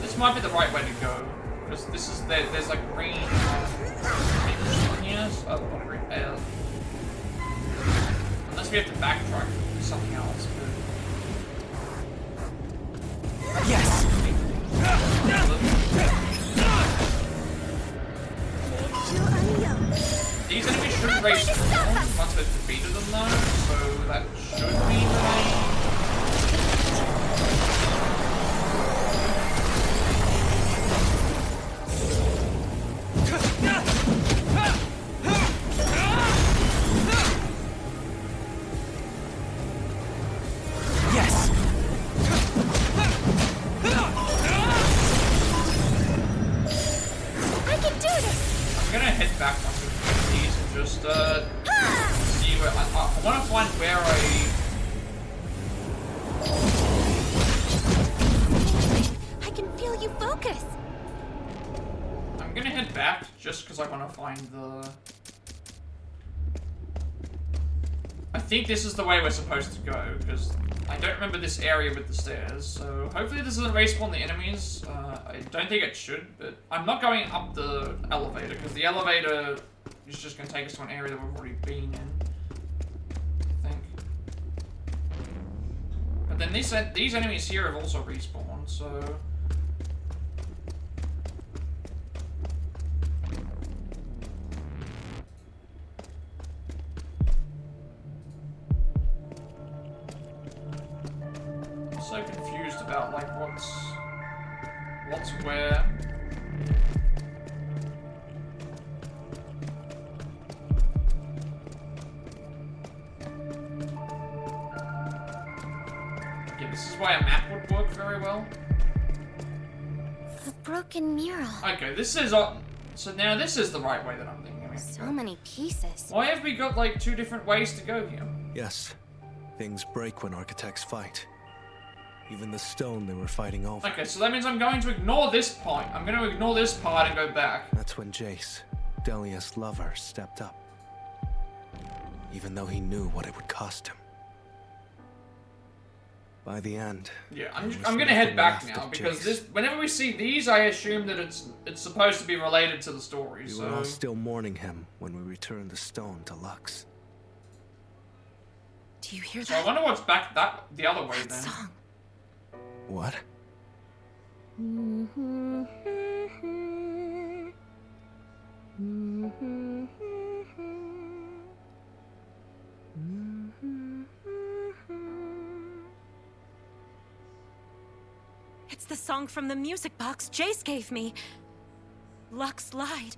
This might be the right way to go, because this is there's like green things here. Oh, not green. Unless we have to backtrack to something else. But... Yes! These enemies should respawn once they've defeated them though, so that should mean that Yes! I can do this! I'm gonna head back once we finish these and just see where I want to find where I can feel you focus! I'm gonna head back just because I want to find the... I think this is the way we're supposed to go, because I don't remember this area with the stairs, so hopefully this doesn't respawn the enemies. I don't think it should, but I'm not going up the elevator, because the elevator is just going to take us to an area that we've already been in, I think. But then these enemies here have also respawned, so... So confused about like what's where. Yeah, this is why a map would work very well. A broken mural. Okay, this is so now this is the right way that I'm thinking. So many pieces. Why have we got like 2 different ways to go here? Yes, things break when architects fight. Even the stone they were fighting over. Okay, so that means I'm going to ignore this point. I'm going to ignore this part and go back. That's when Jace, Delia's lover, stepped up. Even though he knew what it would cost him. By the end... Yeah, I'm gonna head back now, because whenever we see these, I assume that it's supposed to be related to the story, We were all still mourning him when we returned the stone to Lux. Do you hear that? So I wonder what's back the other way then. Song. What? It's the song from the music box Jace gave me. Lux lied.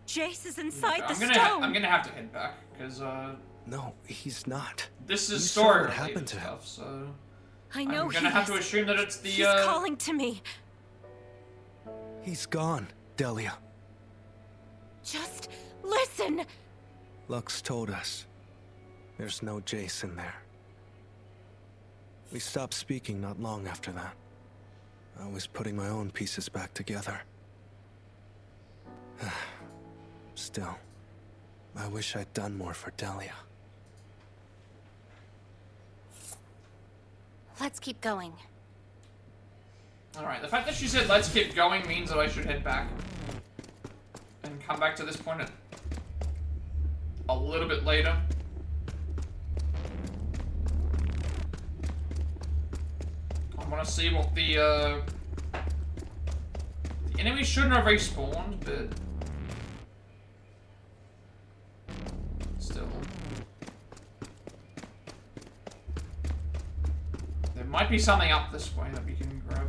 Jace is inside the stone. I'm gonna have to head back, because No, he's not. this is You saw story what happened to him. stuff, so... I know I'm gonna have to assume that it's the, He's calling to me. He's gone, Delia. Just listen. Lux told us. There's no Jace in there. We stopped speaking not long after that. I was putting my own pieces back together. Still, I wish I'd done more for Delia. Let's keep going. Alright, the fact that she said let's keep going means that I should head back. And come back to this point a little bit later. I want to see what the enemy shouldn't have respawned, but... Still. There might be something up this way that we can grab.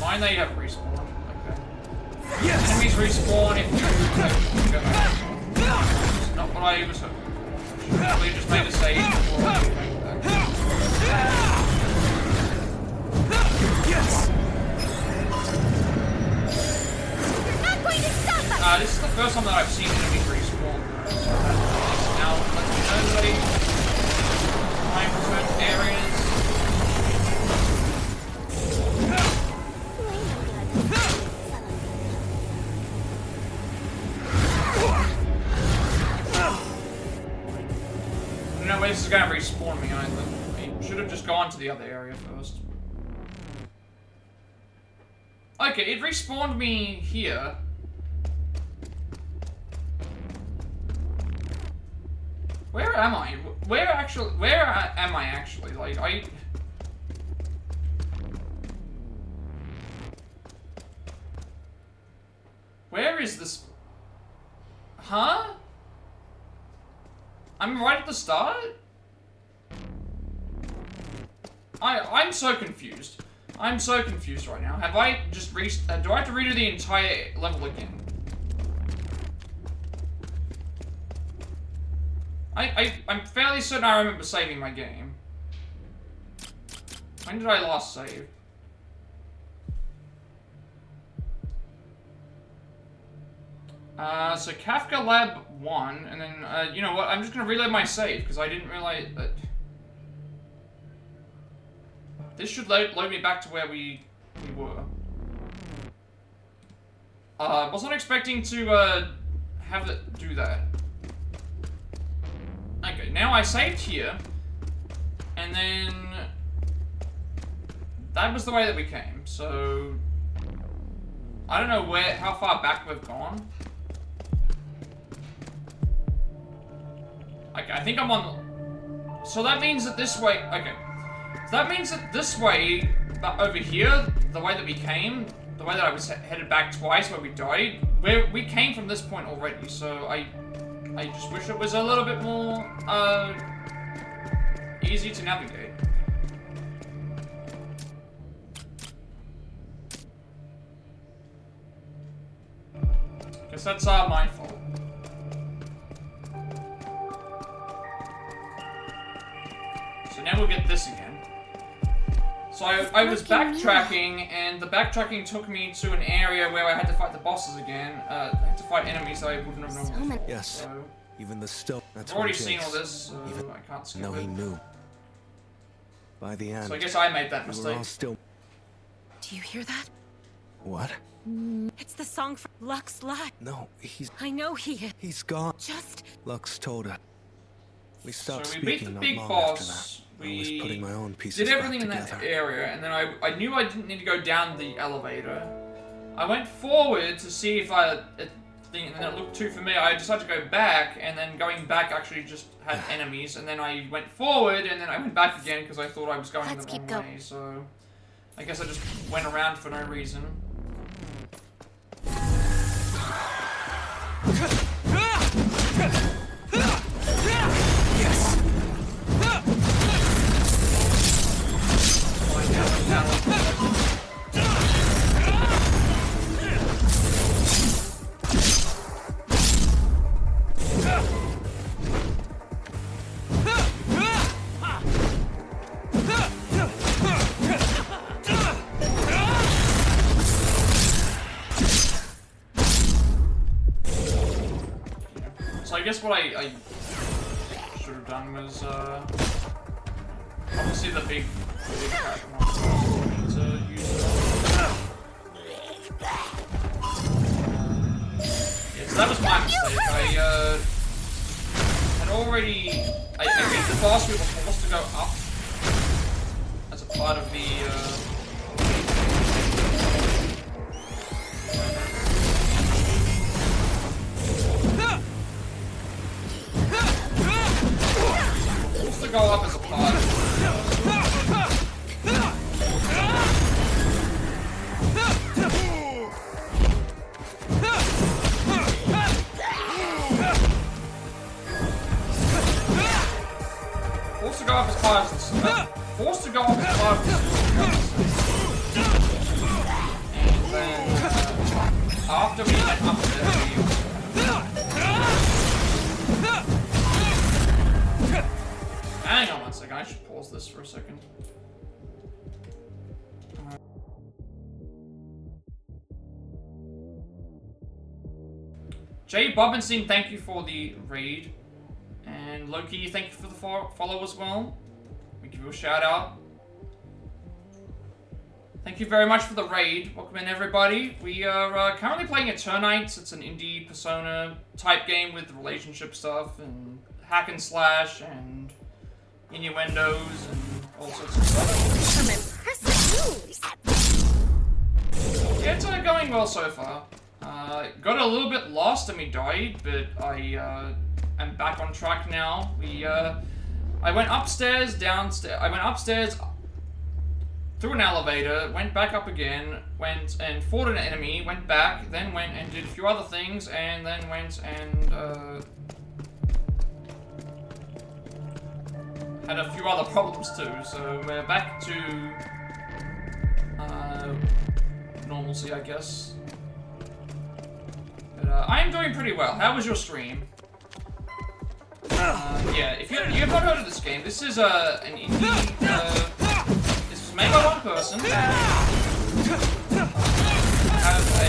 Mine they have respawned. Okay. Yes! Enemies respawn if you go back. It's not what I was hoping for. Should probably just made a save before I came back. Yes! You're not going to stop us! This is the first time that I've seen enemies respawn. So now let's me know that time for certain areas. I don't know where this is going to respawn me either. I should have just gone to the other area first. Okay, it respawned me here. Where am I? Where am I actually? Like, where is this? Huh? I'm right at the start? I'm so confused. I'm so confused right now. Have I just do I have to redo the entire level again? I'm fairly certain I remember saving my game. When did I last save? So Kafka Lab 1, and then, you know what, I'm just gonna reload my save, because I didn't realize that... This should load me back to where we were. Wasn't expecting to, have it do that. Okay, now I saved here, And then that was the way that we came. So I don't know how far back we've gone. Okay, I think I'm on. So that means that this way. Okay, so that means that this way, over here, the way that we came, the way that I was headed back twice, where we died, we came from this point already. So I just wish it was a little bit more easy to navigate. Guess that's my fault. So now we'll get this again. So I was backtracking, and the backtracking took me to an area where I had to fight the bosses again. I had to fight enemies that I wouldn't have known before. Yes. So Even the still. That's I've already when seen Jace, all this, so even I can't skip No, it. he knew. By the end, So I guess I made that we were mistake. all still. Do you hear that? What? It's the song from Lux Live. No, I know he is. he's gone. Just Lux told her. We stopped So we beat speaking the not big long boss. after that. I was putting my own pieces Did everything in back that together. area, and then I knew I didn't need to go down the elevator. I went forward to see if and then it looked too familiar. I decided to go back, and then going back actually just had enemies, and then I went forward, and then I went back again because I thought I was going Let's the keep wrong going. way, so I guess I just went around for no reason. So I guess what I should have done was obviously the big attack monster to use it. Yeah, so that was my mistake. I had already I beat the boss. We were forced to go up as a part of the to go up as a part. Forced to go up as part of this. Forced to go up as part of this. And then after we went up there, hang on one second, I should pause this for a second. Jay Bobbinson, thank you for the raid. And Loki, thank you for the follow as well. We give you a shout out. Thank you very much for the raid. Welcome in, everybody. We are currently playing Eternights. It's an indie Persona type game with relationship stuff and hack and slash and innuendos and all sorts of stuff. Some impressive moves. Yeah, it's going well so far. Got a little bit lost and we died, but I am back on track now. I went upstairs, downstairs. I went upstairs through an elevator, went back up again, went and fought an enemy, went back, then went and did a few other things, and then went and had a few other problems too. So we're back to normalcy, I guess. But I am doing pretty well. How was your stream? Yeah, if you have not heard of this game, this is an indie. This was made by one person. Has a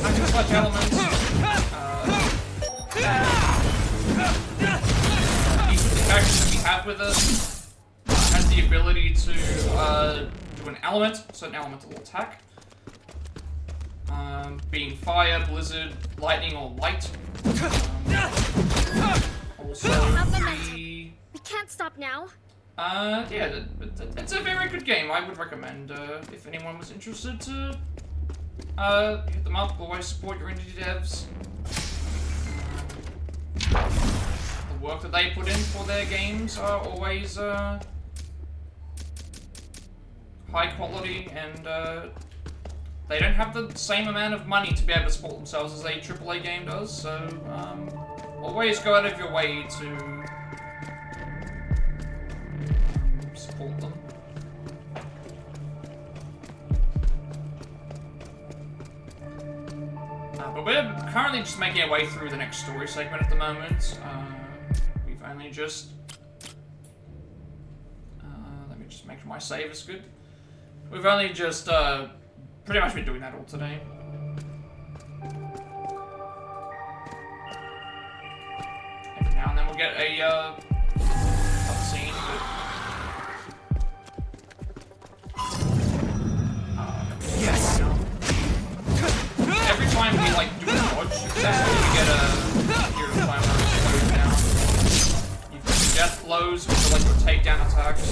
hack and slash elements. Each of the characters that we have with us has the ability to do an element, certain elemental attack. Being fire, blizzard, lightning, or light. Also, We can't stop now. Yeah, it's a very good game. I would recommend, if anyone was interested to, hit them up. Always support your indie devs. The work that they put in for their games are always, high quality, and, they don't have the same amount of money to be able to support themselves as a AAA game does, so, always go out of your way to support them. But we're currently just making our way through the next story segment at the moment. We've only just... let me just make sure my save is good. We've only just pretty much been doing that all today. Every now and then we'll get a cutscene, but Yes. every time we like do a dodge, that's when we get a period of time where it slows down. You've got death blows, which are like your takedown attacks.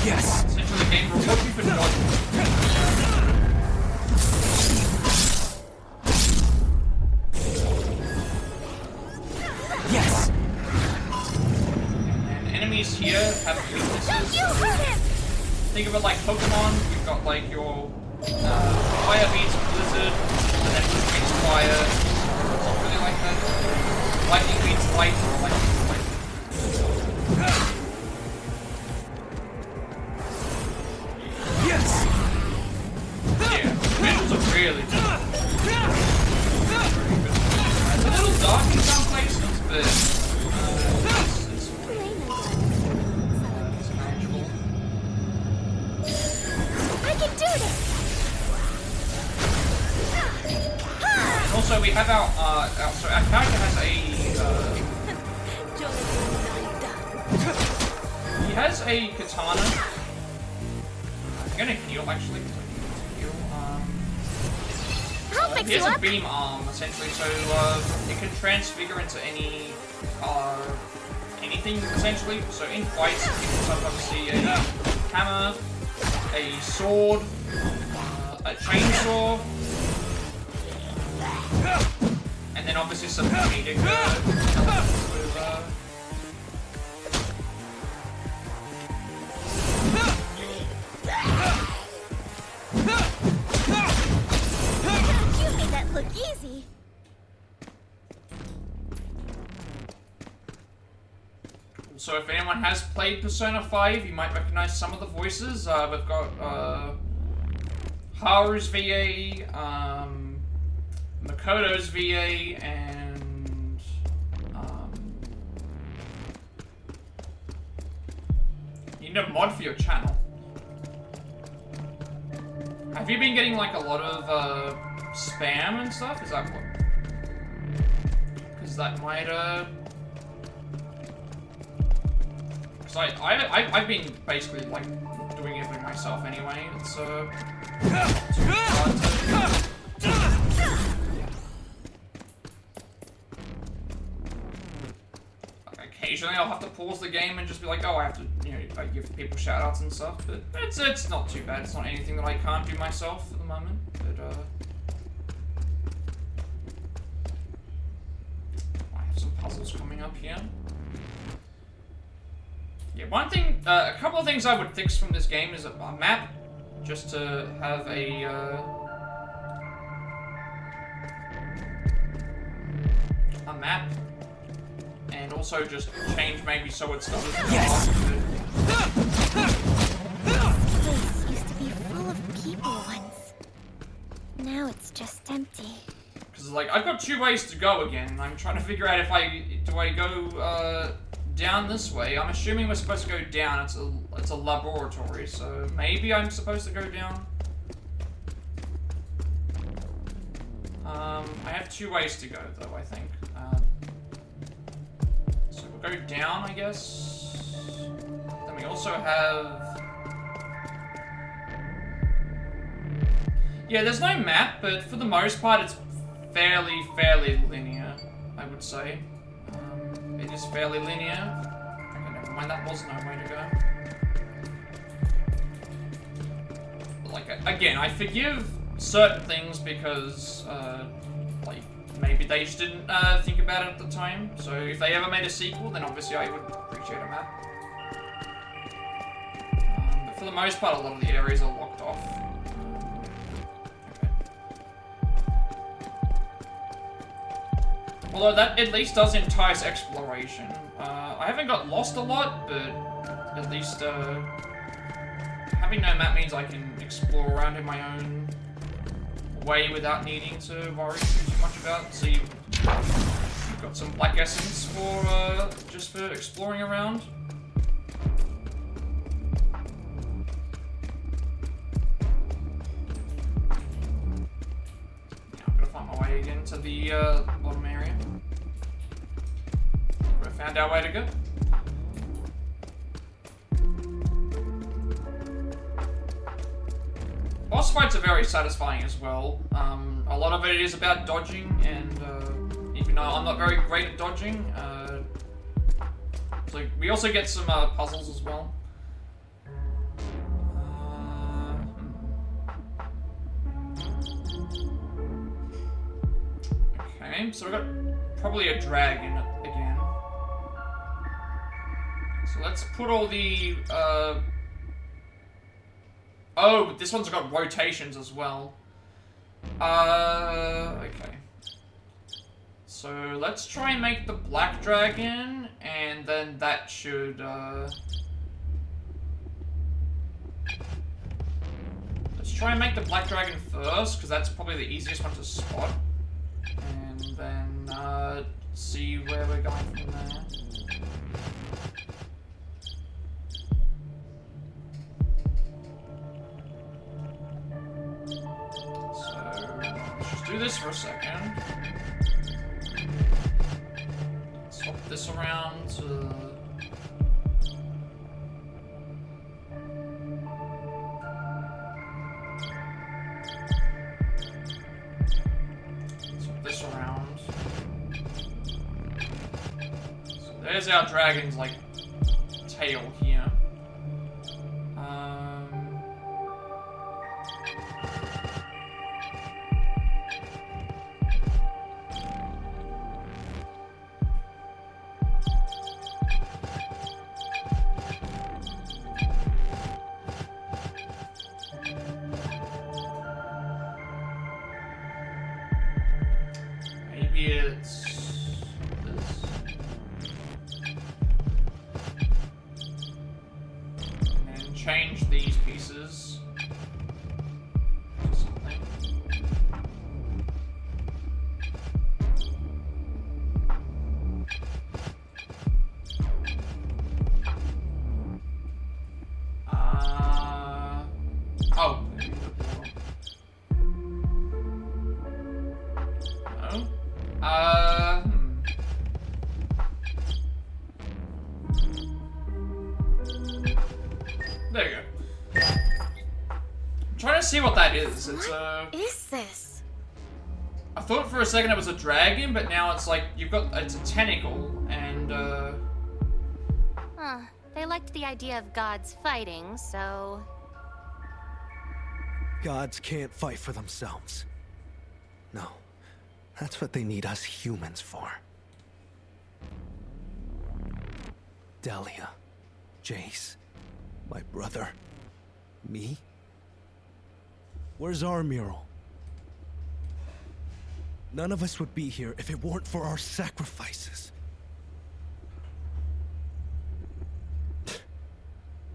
Yes. Essentially, the game rewards you for dodging. Yes. And enemies here have weaknesses. You hurt him! Think of it like Pokemon. You've got like your fire beats blizzard, and then blizzard beats fire. It's not really like that. Lightning beats light, or lightning beats light. Yes. Yeah, visuals are really good. It's a little dark in some places, but it's manageable. I can do this! Also, we have so our character has he has a katana. I'm gonna heal actually, because I need to heal. I'll fix He has you a up! beam arm essentially, so it can transfigure into anything essentially. So in fights, you can sometimes see a hammer, a sword, a chainsaw, and then obviously some comedic elements with You made that look easy. So if anyone has played Persona 5, you might recognize some of the voices. We've got Haru's VA, Makoto's VA, and you need a mod for your channel. Have you been getting like a lot of spam and stuff? Is that what? Because that might I've been basically like doing everything myself anyway. It's too hard to... Occasionally I'll have to pause the game and just be like, oh, I have to, you know, like give people shoutouts and stuff. But it's not too bad. It's not anything that I can't do myself at the moment. But I have some puzzles coming up here. Yeah, one thing, a couple of things I would fix from this game is a map, just to have a map, and also just change maybe so it's not as Yes. This place used to be full of people once. Now it's just empty. Because like I've got two ways to go again. I'm trying to figure out if I go down this way. I'm assuming we're supposed to go down. It's a laboratory, so maybe I'm supposed to go down. I have two ways to go though, I think. So we'll go down, I guess. Then we also have... Yeah, there's no map, but for the most part it's fairly linear, I would say. It is fairly linear. Okay, never mind, that was no way to go. But like, again, I forgive certain things because, like, maybe they just didn't think about it at the time. So if they ever made a sequel, then obviously I would appreciate a map. But for the most part, a lot of the areas are locked off. Okay. Although that at least does entice exploration. I haven't got lost a lot, but at least having no map means I can explore around in my own way without needing to worry too much about. So you've got some black essence for just for exploring around. Now I've got to find my way again to the bottom area. We found our way to go. Boss fights are very satisfying as well. A lot of it is about dodging, and even though I'm not very great at dodging, so we also get some puzzles as well. Okay, so we've got probably a dragon again. So let's put all the oh, but this one's got rotations as well. Okay. So let's try and make the black dragon, and then that should, let's try and make the black dragon first, because that's probably the easiest one to spot. And then, see where we're going from there. Do this for a second. Swap this around to... Swap this around. So there's our dragon's, like, tail here. Change these pieces. Something. Oh. No. There you go. I'm trying to see what that is. It's What is this? I thought for a second it was a dragon, but now it's like it's a tentacle, and Huh. They liked the idea of gods fighting, so... Gods can't fight for themselves. No, that's what they need us humans for. Delia, Jace, my brother, me. Where's our mural? None of us would be here if it weren't for our sacrifices.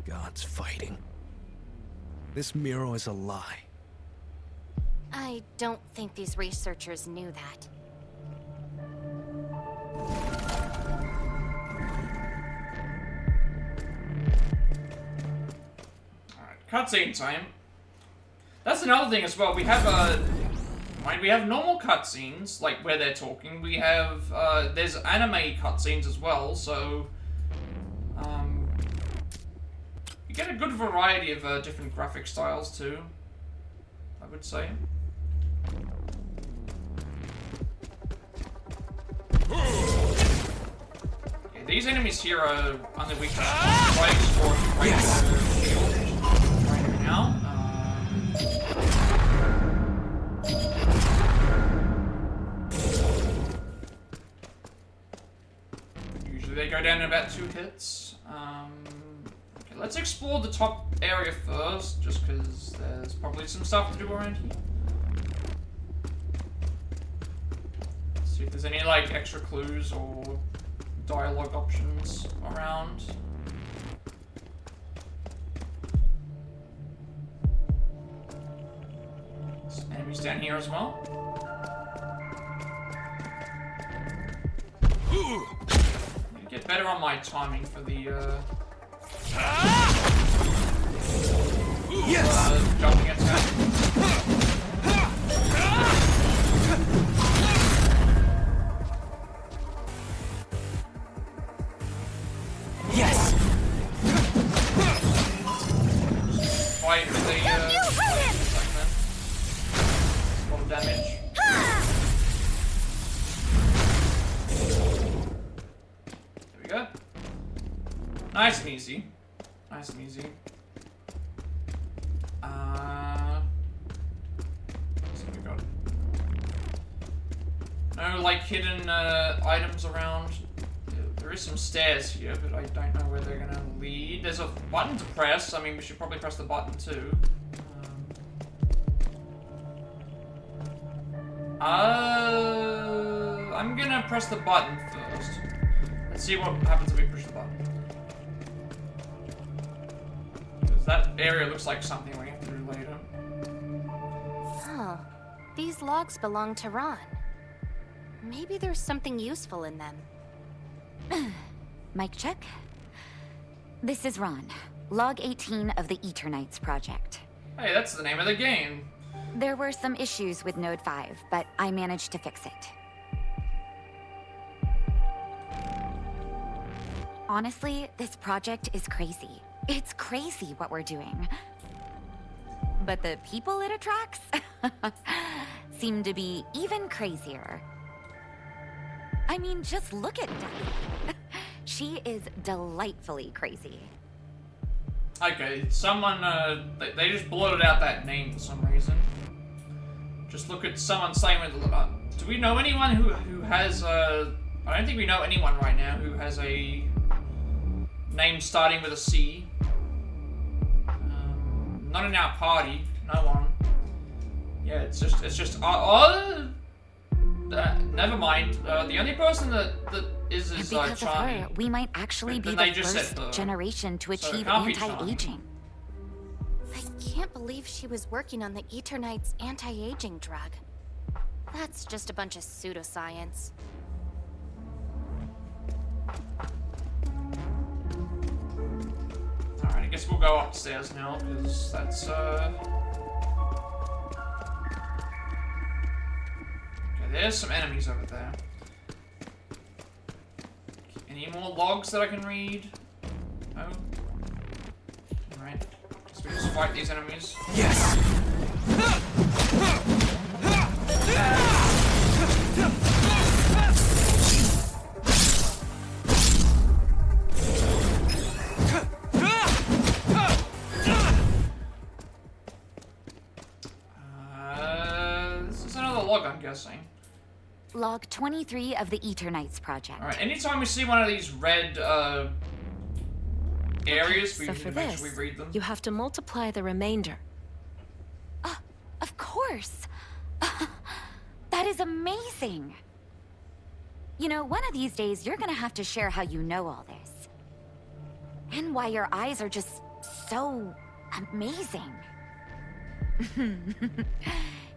God's fighting. This mural is a lie. I don't think these researchers knew that. Alright, cutscene time. That's another thing as well. We have we have normal cutscenes, like where they're talking. We have there's anime cutscenes as well, so you get a good variety of different graphic styles too, I would say. Yeah, these enemies here are only weak to strikes or breaks the shield right now. Usually they go down in about 2 hits. Okay, let's explore the top area first, just because there's probably some stuff to do around here. See if there's any like extra clues or dialogue options around. Some enemies down here as well. I'm gonna get better on my timing for the jumping attack. Yes. Fight with the segment. A lot of damage. There we go. Nice and easy. Nice and easy. So we got no like hidden items around. There is some stairs here, but I don't know where they're gonna lead. There's a button to press. I mean, we should probably press the button too. I'm gonna press the button first. Let's see what happens if we push the button. Because that area looks like something we have to do later. Huh. These logs belong to Ron. Maybe there's something useful in them. Mic check. This is Ron, log 18 of the Eternights project. Hey, that's the name of the game. There were some issues with Node 5, but I managed to fix it. Honestly, this project is crazy. It's crazy what we're doing. But the people it attracts seem to be even crazier. I mean, just look at Delia. She is delightfully crazy. Okay, someone, they just blurted out that name for some reason. Just look at someone saying with, do we know anyone who has, I don't think we know anyone right now who has a name starting with a C. Not in our party, no one. Yeah, it's just, never mind. The only person that is because of Charmy. her, we might actually be They the just first said, generation to so it achieve can't be Charmy. anti-aging. I can't believe she was working on the Eternights' anti-aging drug. That's just a bunch of pseudoscience. Alright, I guess we'll go upstairs now, because that's, Okay, there's some enemies over there. Any more logs that I can read? No? Alright. Guess we just fight these enemies. Yes. This is another log, I'm guessing. Log 23 of the Eternights project. Alright, anytime we see one of these red, areas, we So need for to make this, sure we read them. you have to multiply the remainder. Of course. That is amazing. You know, one of these days, you're gonna have to share how you know all this. And why your eyes are just so amazing.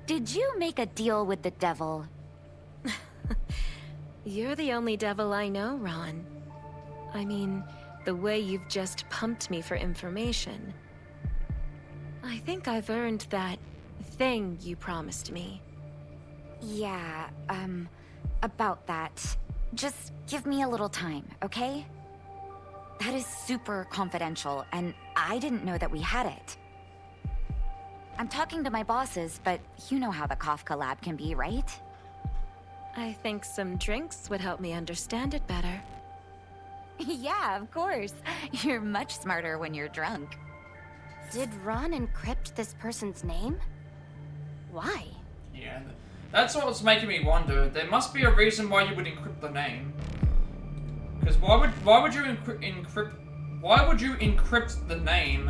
Did you make a deal with the devil? You're the only devil I know, Ron. I mean, the way you've just pumped me for information. I think I've earned that thing you promised me. Yeah, about that. Just give me a little time, okay? That is super confidential, and I didn't know that we had it. I'm talking to my bosses, but you know how the Kafka lab can be, right? I think some drinks would help me understand it better. Yeah, of course. You're much smarter when you're drunk. Did Ron encrypt this person's name? Why? Yeah, that's what's making me wonder. There must be a reason why you would encrypt the name. Because why would you encrypt the name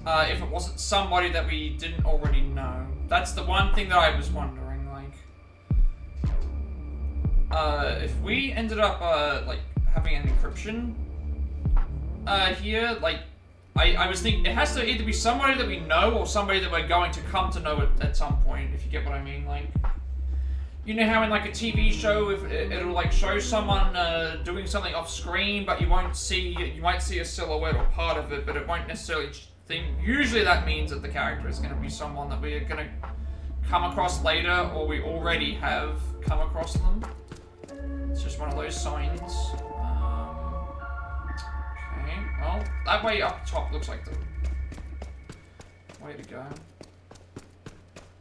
if it wasn't somebody that we didn't already know? That's the one thing that I was wondering. Like, if we ended up like having an encryption here, like I was thinking it has to either be somebody that we know or somebody that we're going to come to know at some point. If you get what I mean, like. You know how in like a TV show, if it'll like show someone doing something off screen, but you might see a silhouette or part of it, but it won't necessarily usually that means that the character is going to be someone that we are going to come across later, or we already have come across them. It's just one of those signs. Okay, well, that way up top looks like the way to go.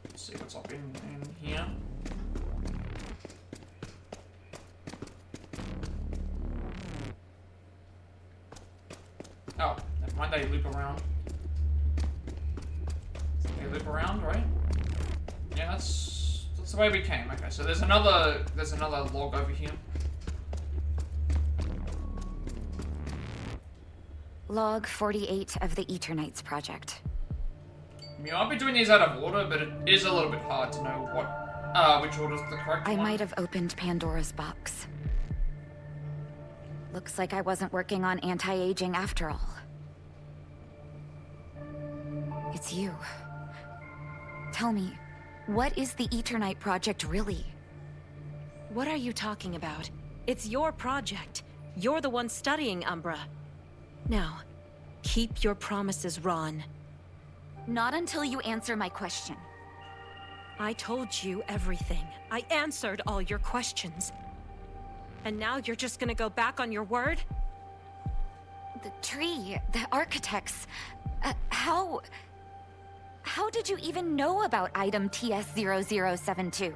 Let's see what's up in here. Oh, never mind, they loop around. They loop around, right? Yeah, that's the way we came. Okay, so there's another log over here. Log 48 of the Eternights project. You might be doing these out of order, but it is a little bit hard to know which order's the correct I one. might have opened Pandora's box. Looks like I wasn't working on anti-aging after all. It's you. Tell me, what is the Eternight project really? What are you talking about? It's your project. You're the one studying Umbra. Now, keep your promises, Ron. Not until you answer my question. I told you everything. I answered all your questions. And now you're just gonna go back on your word? The tree, the architects, how did you even know about item TS0072?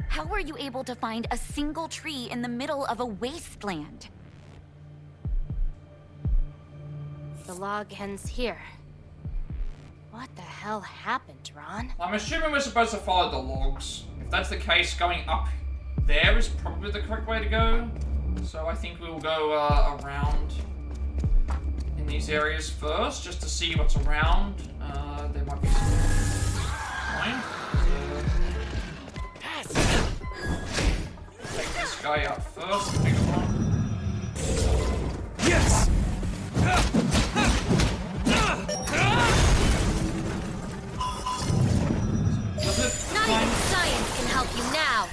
How were you able to find a single tree in the middle of a wasteland? The log ends here. What the hell happened, Ron? I'm assuming we're supposed to follow the logs. If that's the case, going up there is probably the correct way to go. So I think we'll go around in these areas first, just to see what's around. There might be some point. Take this guy out first, the bigger one. Yes! Not even science can help you now.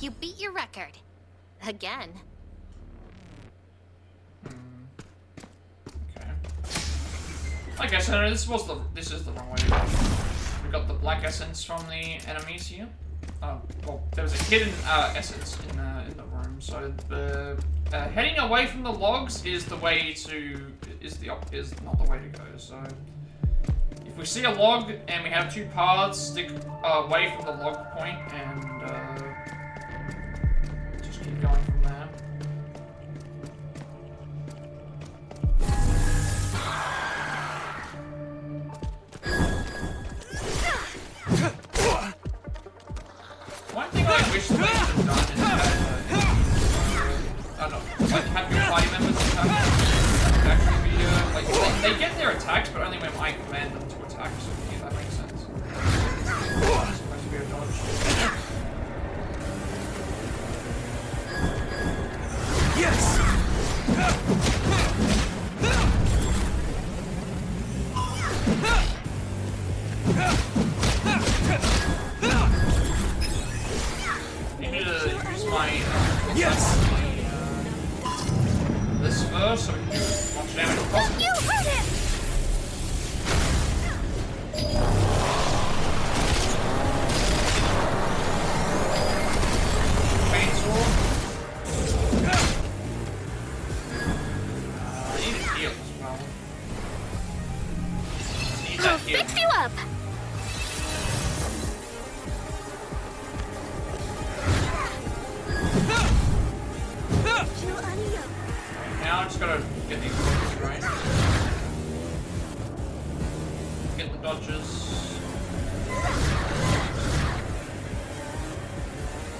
You beat your record. Again. Okay. I guess this is the wrong way to go. We got the black essence from the enemies here. Well, there was a hidden essence in the room. So the heading away from the logs is the way to is not the way to go. So if we see a log and we have two paths, stick away from the log point and just keep going from there. One thing I wish they would have done is have your party members actually be like they get their attacks, but only when I command them to attack. So yeah, that makes sense. It's supposed to be a dodge. Yes! I need to use my Yes! this first so we can do as much damage as possible. up! Now I just gotta get these dodges right. Get the dodges.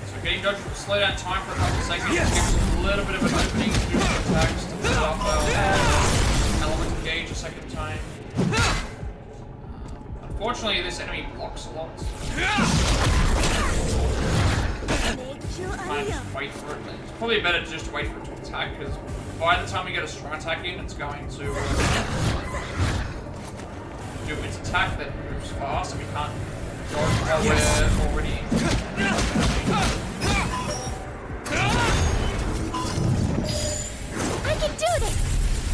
So getting dodges will slow down time for a couple of seconds. Yes. Gives us a little bit of an opening to do some attacks to set off our element gauge a second time. Unfortunately, this enemy blocks a lot. Kind of just wait for it. It's probably better to just wait for it to attack, because by the time we get a strong attack in, it's going to do its attack that moves fast, and we can't dodge while we're already. I can do this!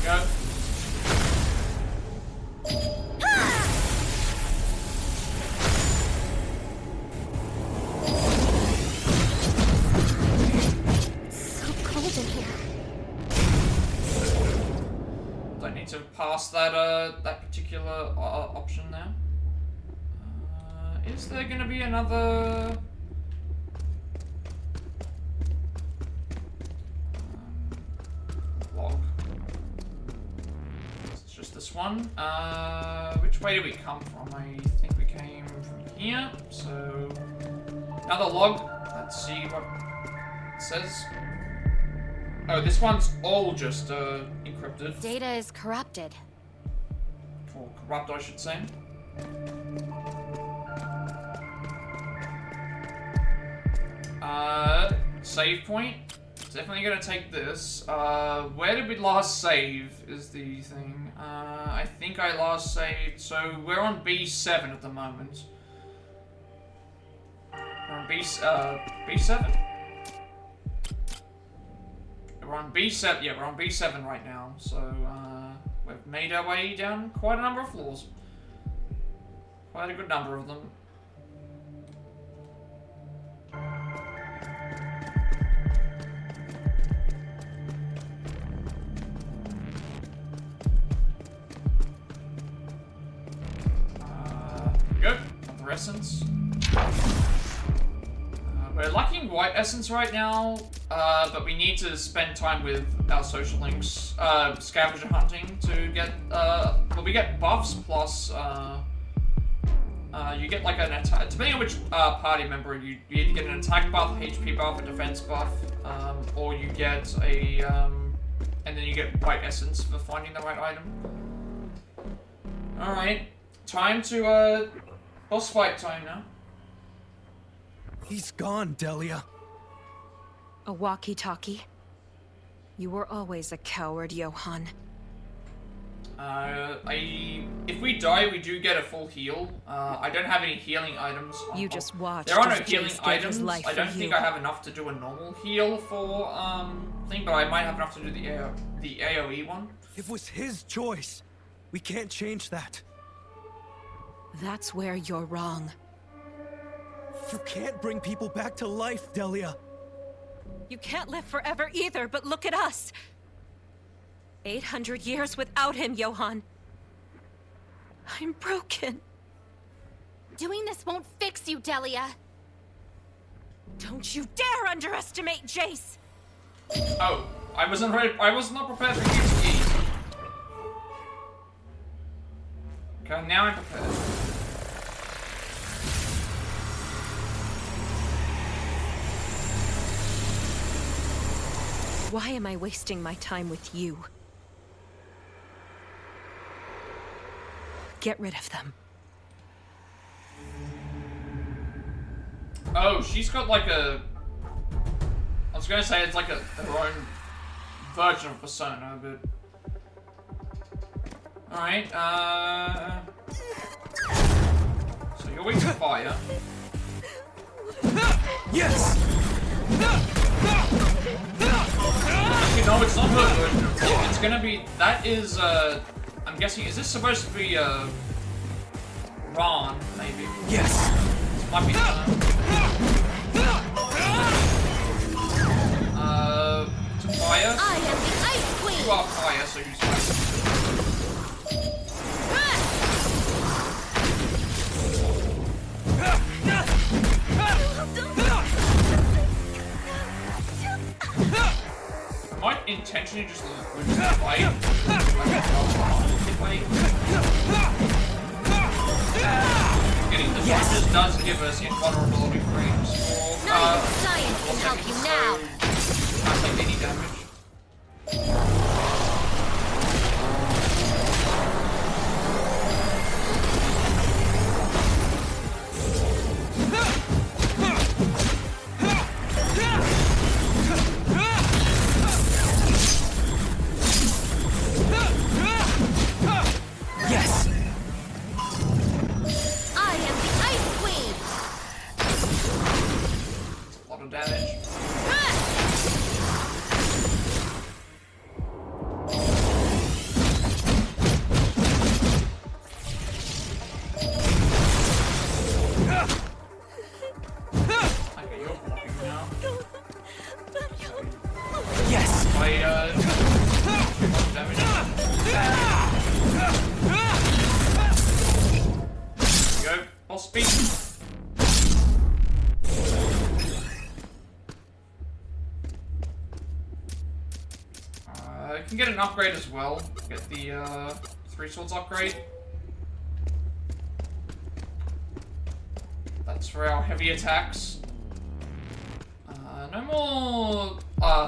Go. Past that that particular option there. Is there going to be another log? It's just this one. Which way did we come from? I think we came from here. So another log. Let's see what it says. Oh, this one's all just encrypted. Data is corrupted. Or corrupt, I should say. Save point. Definitely gonna take this. Where did we last save is the thing. I think I last saved, so we're on B7 at the moment. We're on B7? We're on B7, yeah, we're on B7 right now, so we've made our way down quite a number of floors. Quite a good number of them. There we go, another essence. We're lacking white essence right now, but we need to spend time with our social links, scavenger hunting to get, well, we get buffs plus, you get like an attack, depending on which party member, you either get an attack buff, HP buff, a defense buff, or you get a, and then you get white essence for finding the right item. Alright, time to, boss fight time now. He's gone, Delia. A walkie-talkie? You were always a coward, Johan. If we die, we do get a full heal. I don't have any healing items. You just watched. There are no as healing Jace gave his items. life I don't for think you. I have enough to do a normal heal for thing, but I might have enough to do the AOE one. It was his choice. We can't change that. That's where you're wrong. You can't bring people back to life, Delia. You can't live forever either, but look at us. 800 years without him, Johan. I'm broken. Doing this won't fix you, Delia. Don't you dare underestimate Jace! Oh, I wasn't ready. I was not prepared for you. Okay, now I'm prepared. Why am I wasting my time with you? Get rid of them. Oh, she's got like a... I was gonna say it's like her own version of Persona, but... Alright, so you're weak to fire. Yes! Actually, no, it's not her version of it. It's gonna be... That is, I'm guessing, is this supposed to be, Ron, maybe? Yes! This might be to fire? I am the Ice Queen! You are fire, so use fire. actually just lose the fight. Getting the punches does give us invulnerability frames for Not even science can help you now. Not take any damage. Yes! I am the Ice Queen. A lot of damage. Okay, you're blocking now. Yes! By, too much damage. There you go. Boss speed. I can get an upgrade as well. Get the, 3 swords upgrade. That's for our heavy attacks. No more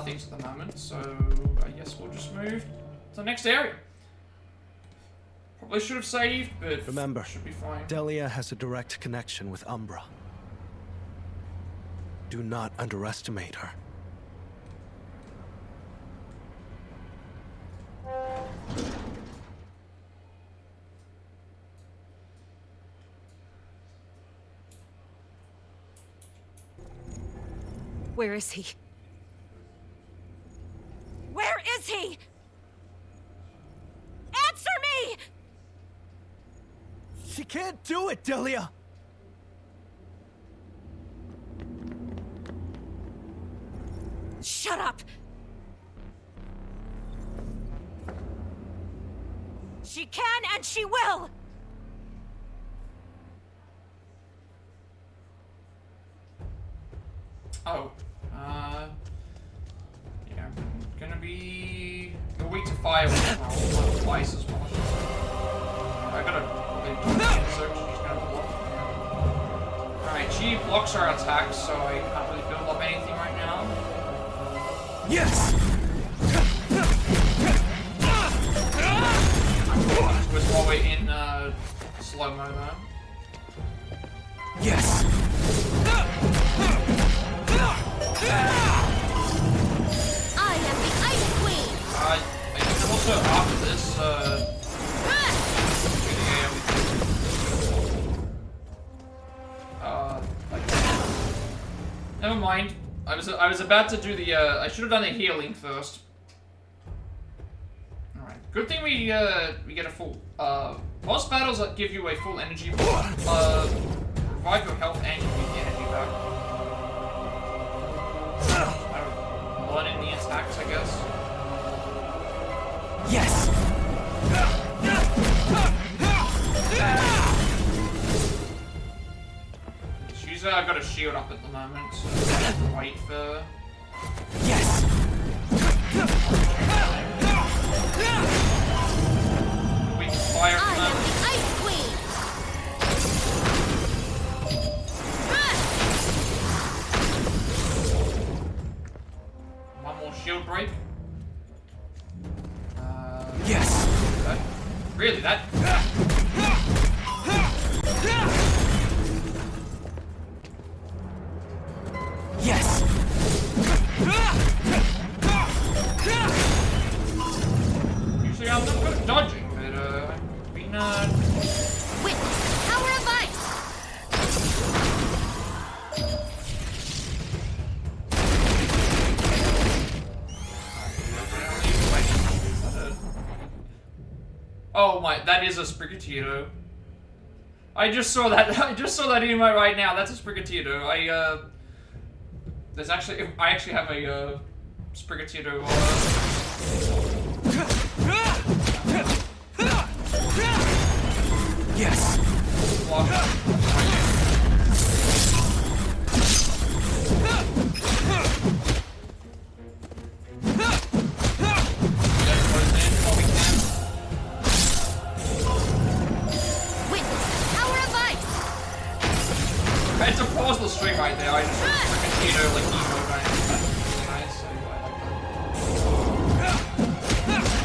things at the moment, so I guess we'll just move to the next area. Probably should have saved, but Remember, should be fine. Delia has a direct connection with Umbra. Do not underestimate her. Where is he? Where is he? Answer me! She can't do it, Delia! Shut up! She can and she will! Oh, yeah, I'm gonna be weak to fire with twice as much. I gotta probably do it, so she's gonna block. Alright, she blocks our attacks, so I can't really build up anything right now. Yes! Twist while we're in slow-mo though. Yes! I am the Ice Queen. I can also after this, never mind. I was about to do the I should have done the healing first. Alright. Good thing we get a full boss battles that give you a full energy revive your health and you get the energy back. Blood in the attacks, I guess. Yes! She's got a shield up at the moment, so I have to wait for... Yes! We can fire I from am that. the Ice Queen. One more shield break. Yes! That, really, that... Yes! Usually I'm not good at dodging, but I've been Witness the power of ice. Oh my, that is a Sprigatito. I just saw that. I just saw that emote right now. That's a Sprigatito. I actually have a Sprigatito. Yes! to pause the stream right there. I just freaking need to like emo going. That's really nice. So I like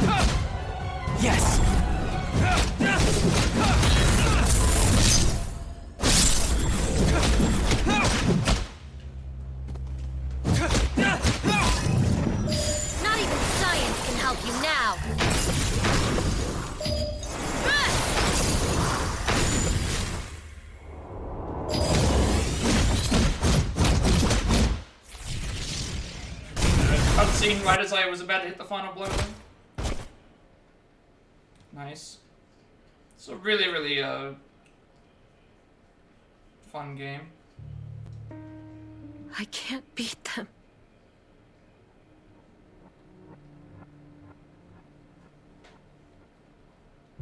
that. Yes. Not even science can help you now. Cutscene right as I was about to hit the final blow. Nice. It's a really, really fun game. I can't beat them.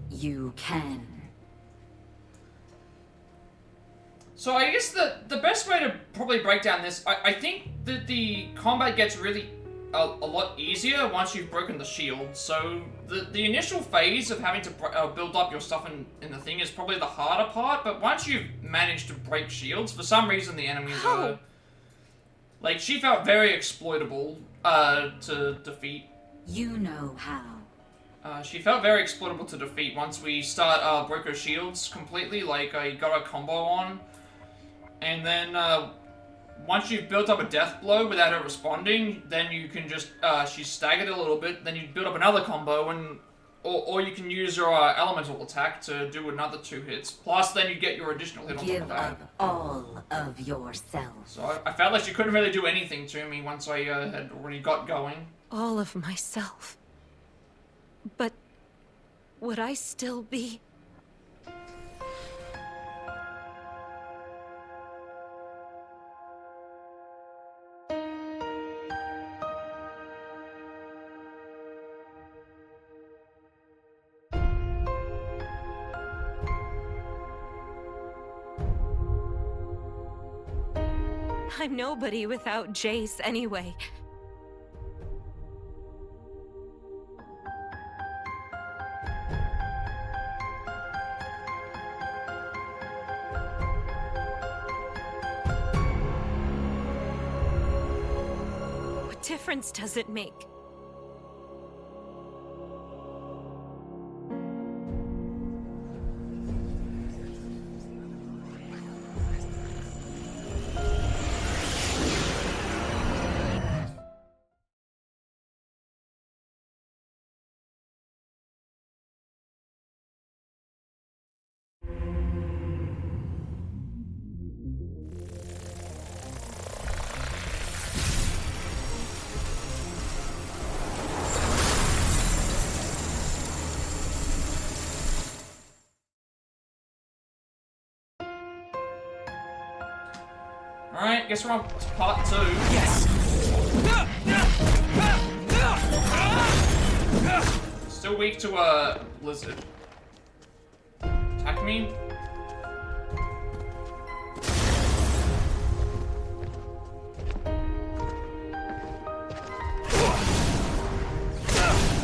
You can. So I guess the best way to probably break down this, I think that the combat gets really a lot easier once you've broken the shield. So the initial phase of having to build up your stuff in the thing is probably the harder part, but once you've managed to break shields, for some reason the enemies are... Like, she felt very exploitable to defeat. You know how. She felt very exploitable to defeat once we broke her shields completely. Like, I got a combo on. And then, once you've built up a death blow without her responding, then you can just, she's staggered a little bit, then you build up another combo, and or you can use your elemental attack to do another 2 hits. Plus, then you get your additional hit on top of Give that. up all of yourself. So I felt like she couldn't really do anything to me once I had already got going. All of myself. But would I still be... I'm nobody without Jace anyway. What difference does it make? Alright, guess we're on to part 2. Yes. Still weak to a blizzard. Attack me.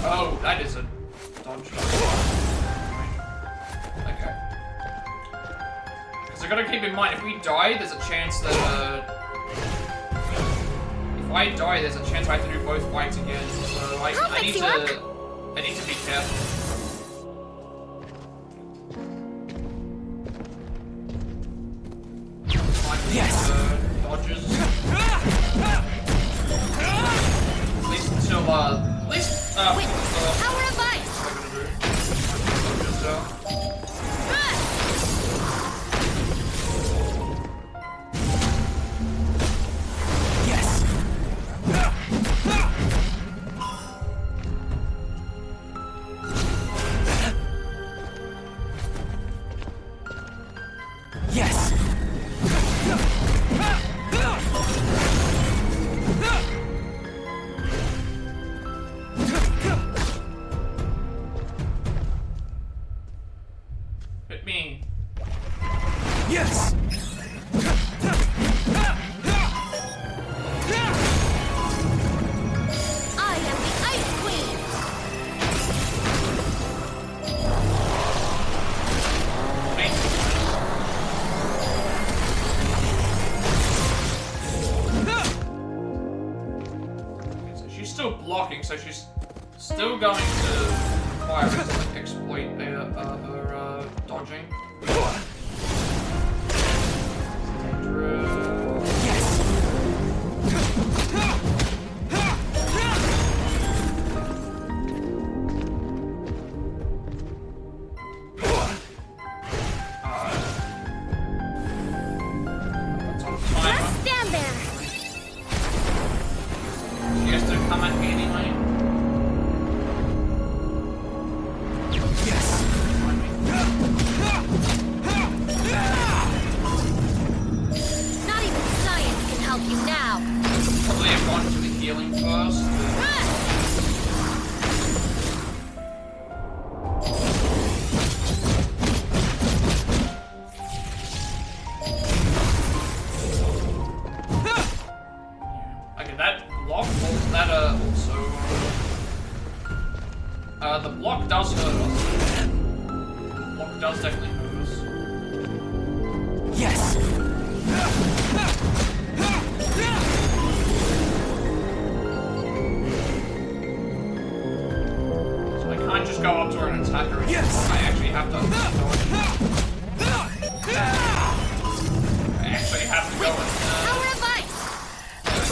Oh, that is a dodge. Okay. Because I gotta keep in mind, if we die, there's a chance that, if I die, there's a chance I have to do both fights again. So I need to be careful. Yes. Dodges. At least until, Wait, power of ice! Yes. Yes. Hit me. Yes. I am the Ice Queen! still blocking, so she's still going to require us to like, exploit her dodging. Just stand there. She has to come at me anyway. Not even science can help you now. Probably have gone to the healing first. Okay, that block, that also... the block does hurt us. The block does definitely hurt us. Yes! So I can't just go up to her and attack her. Yes! I actually have to dodge. I actually have to go and... Power of ice!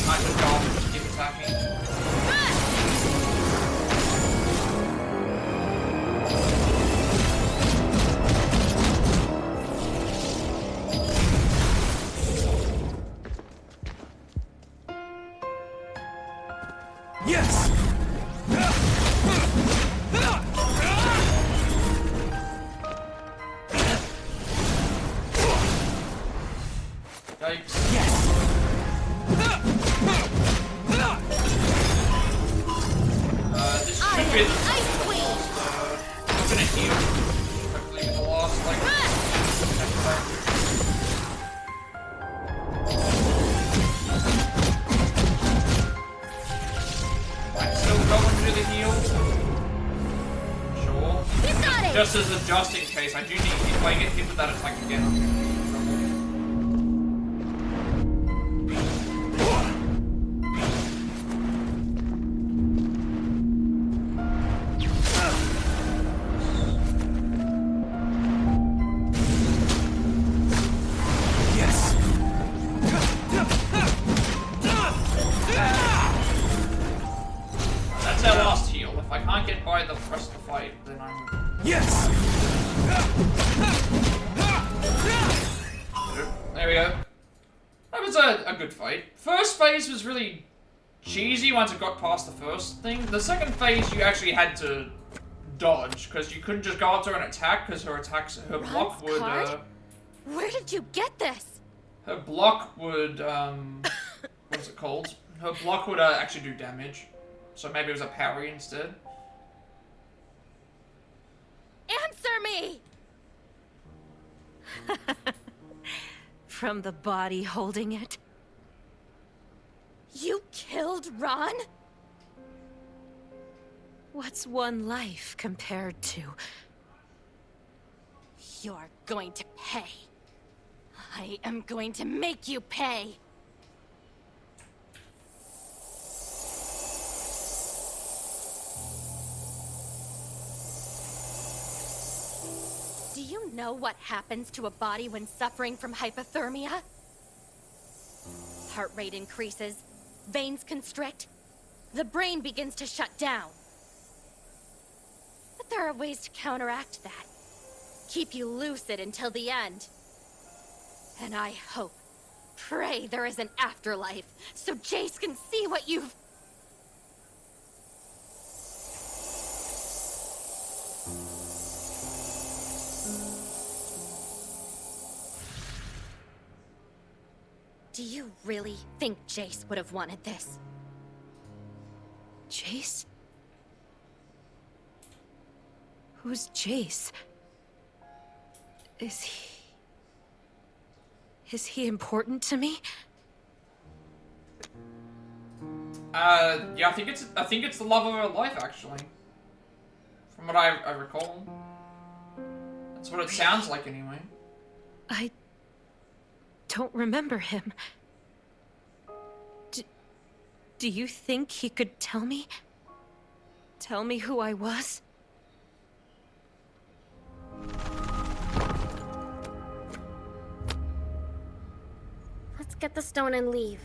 I can go up and just keep attacking. Yes! Yikes. Yes! This should be the Ice Queen! I'm gonna heal. Hopefully with the lost, like... I'm still going to the heal. Sure. You got it! Just as a just in case, I do need, if I get hit with that attack again, I'm gonna be in trouble. Yes! That's our last heal. If I can't get by the rest of the fight, then I'm... Yes! There we go. That was a good fight. First phase was really cheesy once it got past the first thing. The second phase, you actually had to dodge, because you couldn't just go up to her and attack, because her attacks, her block Ron's would, card? Where did you get this? her block would, what's it called? Her block would actually do damage. So maybe it was a parry instead. Answer me! From the body holding it. You killed Ron? What's one life compared to? You're going to pay. I am going to make you pay. Do you know what happens to a body when suffering from hypothermia? Heart rate increases, veins constrict, the brain begins to shut down. But there are ways to counteract that. Keep you lucid until the end. And I hope, pray there is an afterlife, so Jace can see what you've... Do you really think Jace would have wanted this? Jace? Who's Jace? Is he important to me? Yeah, I think it's the love of her life, actually. From what I recall. That's what it sounds like, anyway. I don't remember him. Do you think he could tell me? Tell me who I was? Let's get the stone and leave.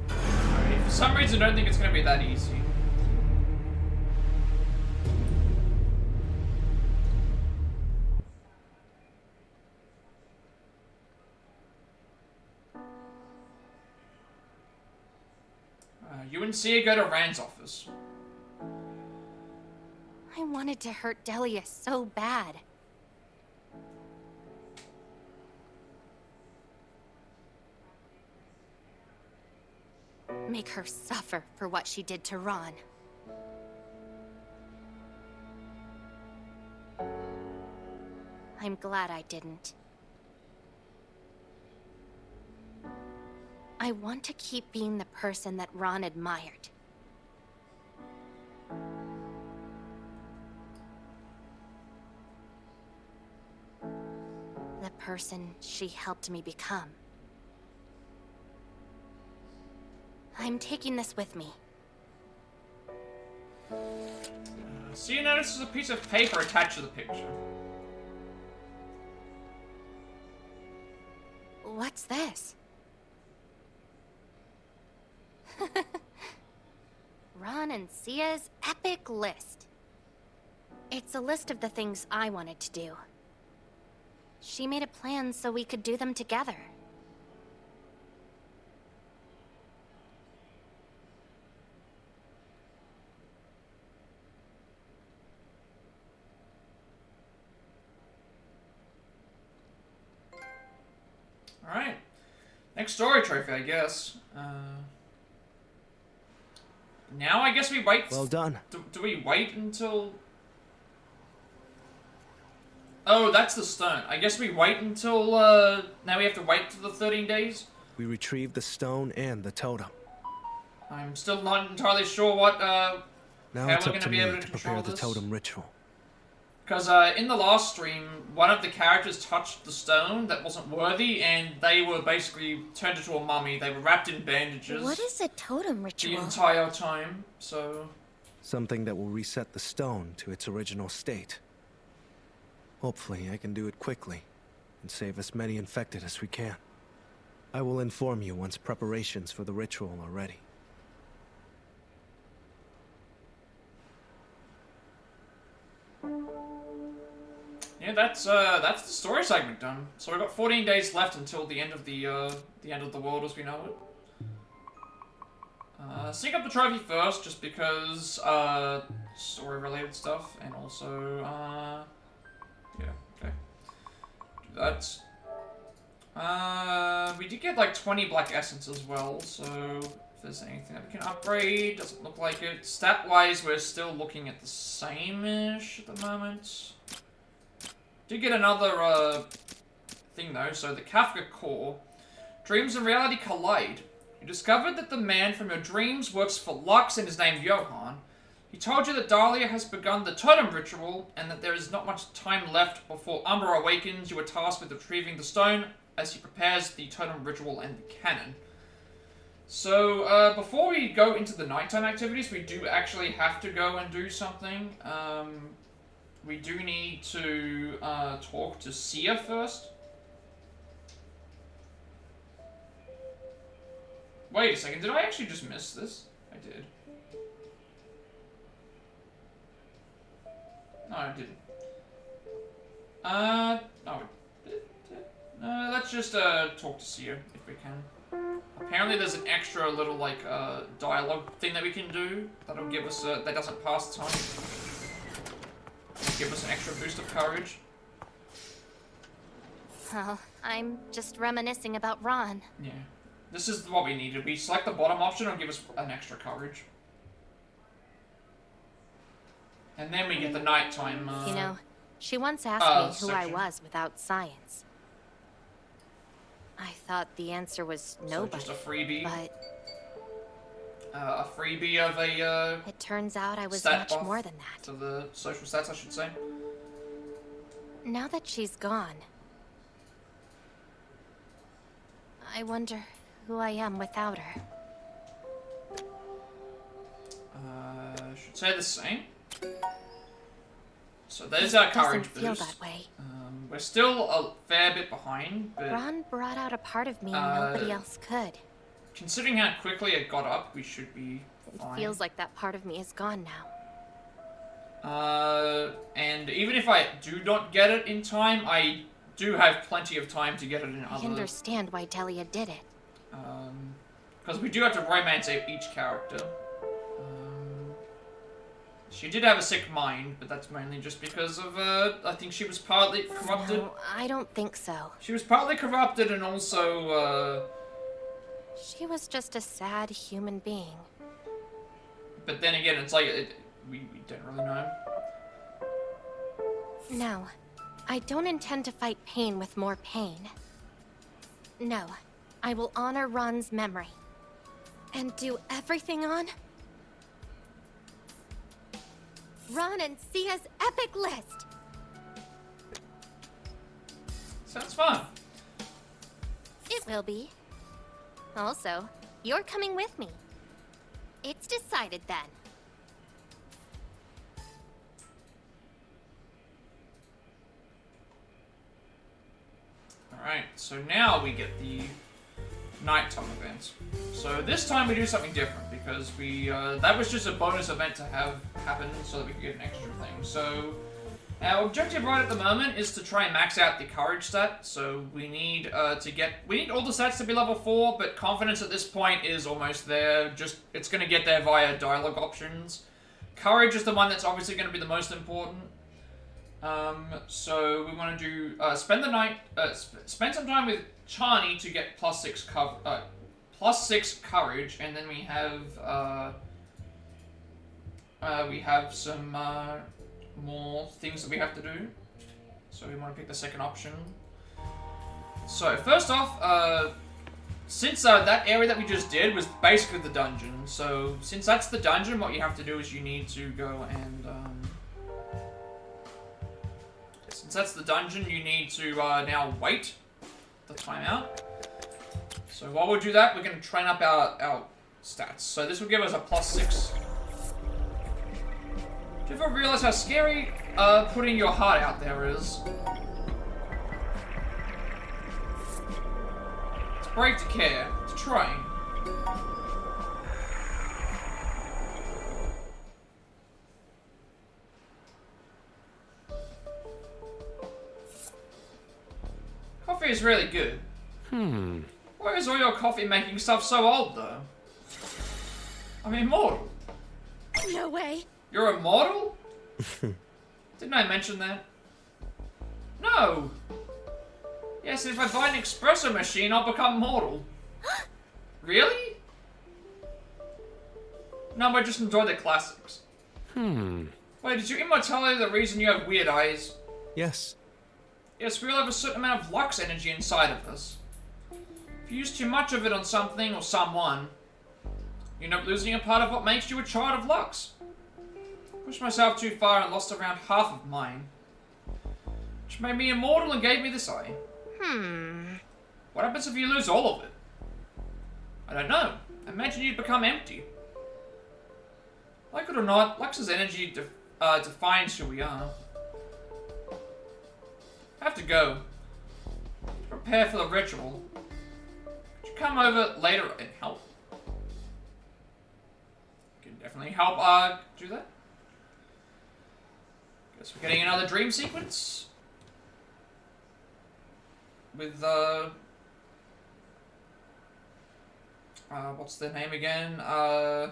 Alright, for some reason I don't think it's gonna be that easy. You and Sia go to Rand's office. I wanted to hurt Delia so bad. Make her suffer for what she did to Ron. I'm glad I didn't. I want to keep being the person that Ron admired. The person she helped me become. I'm taking this with me. Sia notices a piece of paper attached to the picture. What's this? Ron and Sia's epic list. It's a list of the things I wanted to do. She made a plan so we could do them together. Alright. Next story trophy, I guess. Now I guess we wait. Well done. Do we wait until... Oh, that's the stone. I guess we wait until, now we have to wait till the 13 days? We retrieved the stone and the totem. I'm still not entirely sure what, Now how it's we're up gonna to be me able to to prepare control the this. totem ritual. Because, in the last stream, one of the characters touched the stone that wasn't worthy, and they were basically turned into a mummy. They were wrapped in bandages What is a totem the ritual? entire time, so... Something that will reset the stone to its original state. Hopefully, I can do it quickly and save as many infected as we can. I will inform you once preparations for the ritual are ready. Yeah, that's the story segment done. So we've got 14 days left until the end of the end of the world as we know it. Sync up the trophy first, just because story-related stuff, and also yeah, okay. Do that. We did get like 20 black essence as well, so if there's anything that we can upgrade, doesn't look like it. Stat-wise, we're still looking at the same-ish at the moment. Did get another thing though, so the Kafka core. Dreams and reality collide. You discovered that the man from your dreams works for Lux and is named YOHAN. He told you that Delia has begun the totem ritual and that there is not much time left before Umbra awakens. You are tasked with retrieving the stone as he prepares the totem ritual and the cannon. So, before we go into the nighttime activities, we do actually have to go and do something. We do need to talk to Sia first. Wait a second, did I actually just miss this? I did. No, I didn't. No, let's just talk to Sia if we can. Apparently there's an extra little, like, dialogue thing that we can do that'll give us, that doesn't pass time. Give us an extra boost of courage. Well, I'm just reminiscing about Ron. Yeah. This is what we needed. We select the bottom option, it'll give us an extra courage. And then we get the nighttime, You know, she once asked me who I section. was without science. I thought the answer was So nobody. just a freebie. But A freebie of a, it turns out I was stat much buff more than that. to the social stats, I should say. Now that she's gone, I wonder who I am without her. Should say the same. So there's our courage Doesn't feel boost. that way. We're still a fair bit behind, but Ron brought out a part of me nobody else could. considering how quickly it got up, we should be fine. It feels like that part of me is gone now. And even if I do not get it in time, I do have plenty of time to get it in I other... understand why Delia did it. Because we do have to romance each character. She did have a sick mind, but that's mainly just because of, I think she was partly corrupted. No, I don't think so. She was partly corrupted and also, She was just a sad human being. but then again, it's like, we don't really know. No, I don't intend to fight pain with more pain. No, I will honor Ron's memory. And do everything on Ron and Sia's epic list. Sounds fun. It will be. Also, you're coming with me. It's decided then. Alright, so now we get the nighttime event. So this time we do something different because we, that was just a bonus event to have happen so that we could get an extra thing. So our objective right at the moment is to try and max out the courage stat. So we need we need all the stats to be level 4, but confidence at this point is almost there. Just, it's going to get there via dialogue options. Courage is the one that's obviously going to be the most important. So we want to do, spend the night, spend some time with Chani to get +6 courage, and then we have some, more things that we have to do. So we want to pick the second option. So first off, since that area that we just did was basically the dungeon, so since that's the dungeon, what you have to do is you need to go and, since that's the dungeon, you need to now wait the timeout. So while we do that, we're going to train up our stats. So this will give us a +6. Do you ever realize how scary putting your heart out there is? It's brave to care, to train. Coffee is really good. Why is all your coffee making stuff so old, though? I'm immortal. No way. You're immortal? Didn't I mention that? No! Yes, if I buy an espresso machine, I'll become mortal. Really? No, I just enjoy the classics. Wait, is your immortality the reason you have weird eyes? Yes. Yes, we all have a certain amount of lux energy inside of us. If you use too much of it on something or someone, you end up losing a part of what makes you a child of lux. Pushed myself too far and lost around half of mine, which made me immortal and gave me this eye. What happens if you lose all of it? I don't know. Imagine you'd become empty. Like it or not, Lux's energy defines who we are. I have to go. To prepare for the ritual. Could you come over later and help? Can definitely help do that. Guess we're getting another dream sequence. With what's their name again? How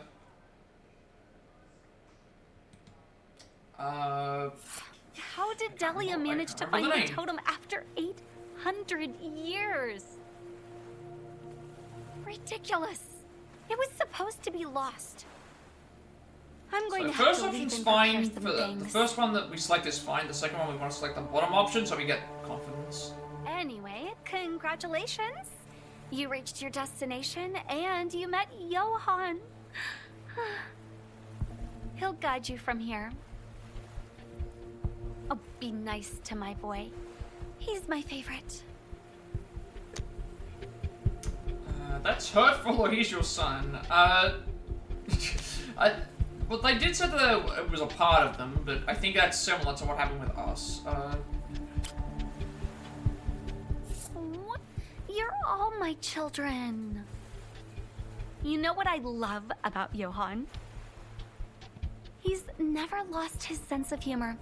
did Delia manage to find the totem after 800 years? Ridiculous. It was supposed to be lost. I'm going So to the have first to leave option's and fine. prepare For some the things. first one that we select is fine. The second one we want to select the bottom option so we get confidence. Anyway, congratulations. You reached your destination and you met YOHAN. He'll guide you from here. Oh, be nice to my boy. He's my favorite. That's hurtful, or he's your son. Well, they did say that it was a part of them, but I think that's similar to what happened with us. You're all my children. You know what I love about YOHAN? He's never lost his sense of humor.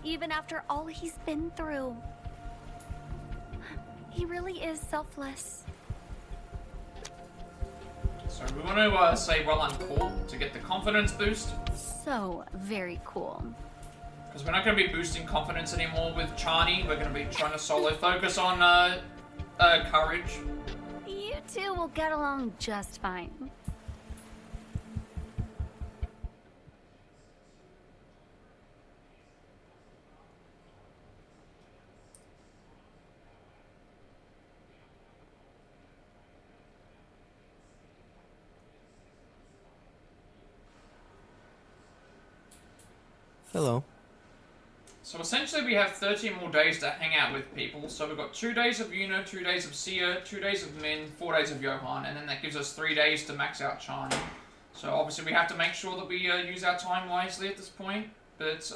Even after all he's been through. He really is selfless. So we want to say well and cool to get the confidence boost. So very cool. Because we're not going to be boosting confidence anymore with Chani. We're going to be trying to solo focus on courage. You two will get along just fine. Hello. So essentially we have 13 more days to hang out with people. So we've got 2 days of Yuna, 2 days of Sia, 2 days of Min, 4 days of YOHAN, and then that gives us 3 days to max out Chani. So obviously we have to make sure that we use our time wisely at this point. But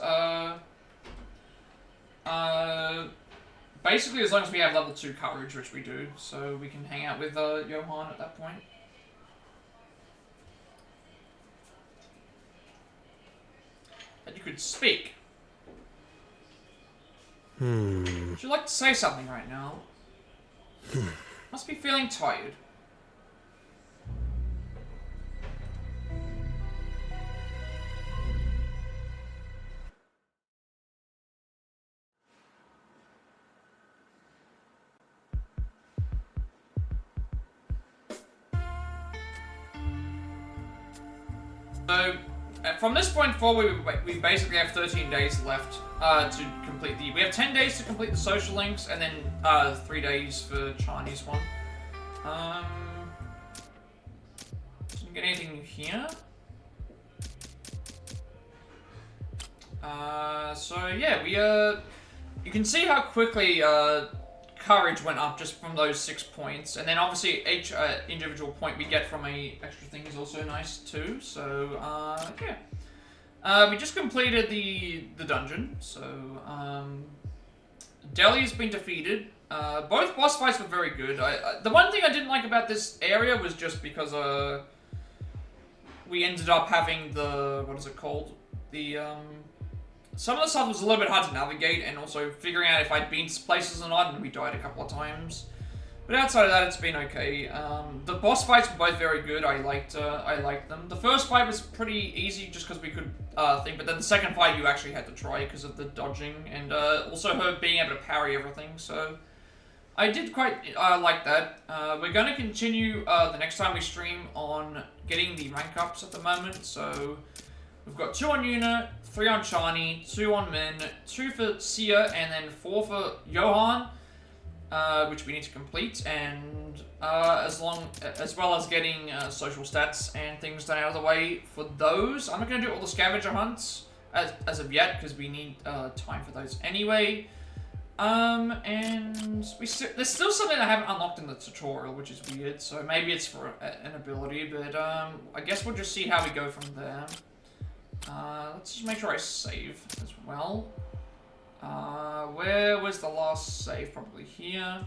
basically as long as we have level 2 courage, which we do, so we can hang out with YOHAN at that point. And you could speak. Would you like to say something right now? Must be feeling tired. So, from this point forward, we basically have 13 days left to complete the... We have 10 days to complete the social links, and then 3 days for Chinese one. Didn't get anything new here. So yeah, we you can see how quickly courage went up just from those 6 points, and then obviously each individual point we get from a extra thing is also nice too. So yeah, we just completed the dungeon. So Delia's been defeated. Both boss fights were very good. The one thing I didn't like about this area was just because we ended up having the, what is it called? The some of the stuff was a little bit hard to navigate, and also figuring out if I'd been to places or not, and we died a couple of times. But outside of that, it's been okay. The boss fights were both very good. I liked them. The first fight was pretty easy just because we could think, but then the second fight you actually had to try because of the dodging, and also her being able to parry everything. So I did quite like that. We're going to continue the next time we stream on getting the rank ups at the moment. So we've got 2 on Yuna, 3 on Chani, 2 on Min, 2 for Sia, and then 4 for YOHAN, which we need to complete, and as well as getting social stats and things done out of the way for those. I'm not going to do all the scavenger hunts as of yet because we need time for those anyway. And there's still something I haven't unlocked in the tutorial, which is weird. So maybe it's for an ability, but I guess we'll just see how we go from there. Let's just make sure I save as well. Where was the last save? Probably here.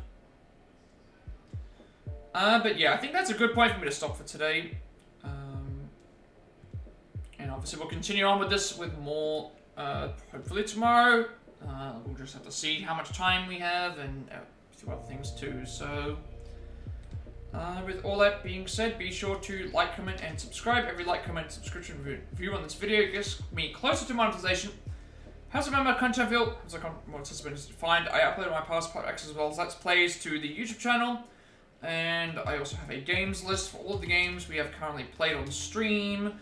But yeah, I think that's a good point for me to stop for today. And obviously we'll continue on with this with more, hopefully tomorrow. We'll just have to see how much time we have and a few other things too. So, with all that being said, be sure to like, comment, and subscribe. Every like, comment, subscription, review on this video gets me closer to monetization. How's the member content feel? As I more participants to find, I upload my past projects as well as Let's Plays to the YouTube channel. And I also have a games list for all of the games we have currently played on stream.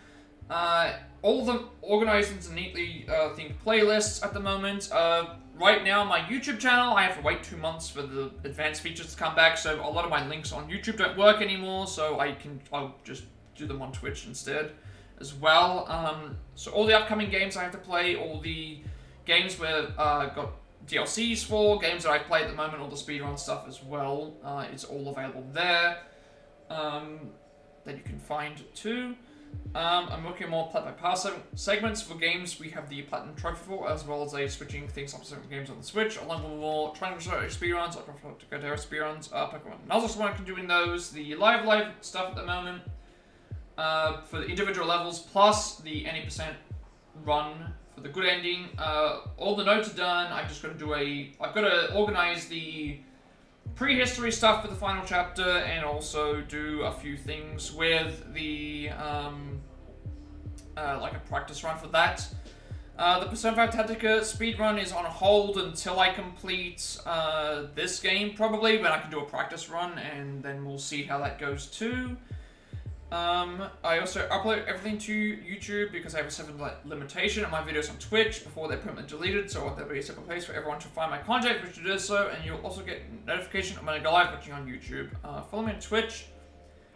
All of them organized into neatly themed playlists at the moment. Right now, my YouTube channel, I have to wait 2 months for the advanced features to come back, so a lot of my links on YouTube don't work anymore, so I'll just do them on Twitch instead as well. So all the upcoming games I have to play, all the games where got DLCs for, games that I play at the moment, all the speedrun stuff as well. It's all available there. That you can find too. I'm looking at more Plat by Pass segments for games we have the Platinum Trophy for, as well as switching things up to certain games on the Switch, along with more Triangle speedruns, I prefer to go to speedruns, Pokemon Nuzzles one I can do in those, the live stuff at the moment, for the individual levels, plus the any percent run for the good ending. All the notes are done. I've just got to organize the prehistory stuff for the final chapter, and also do a few things with the like a practice run for that. The Persona 5 Tactica speedrun is on hold until I complete this game, probably, when I can do a practice run, and then we'll see how that goes too. I also upload everything to YouTube because I have a 7-day limitation on my videos on Twitch before they're permanently deleted, so I want there to be a separate place for everyone to find my content, which it is so, and you'll also get notification when I go live watching on YouTube. Follow me on Twitch.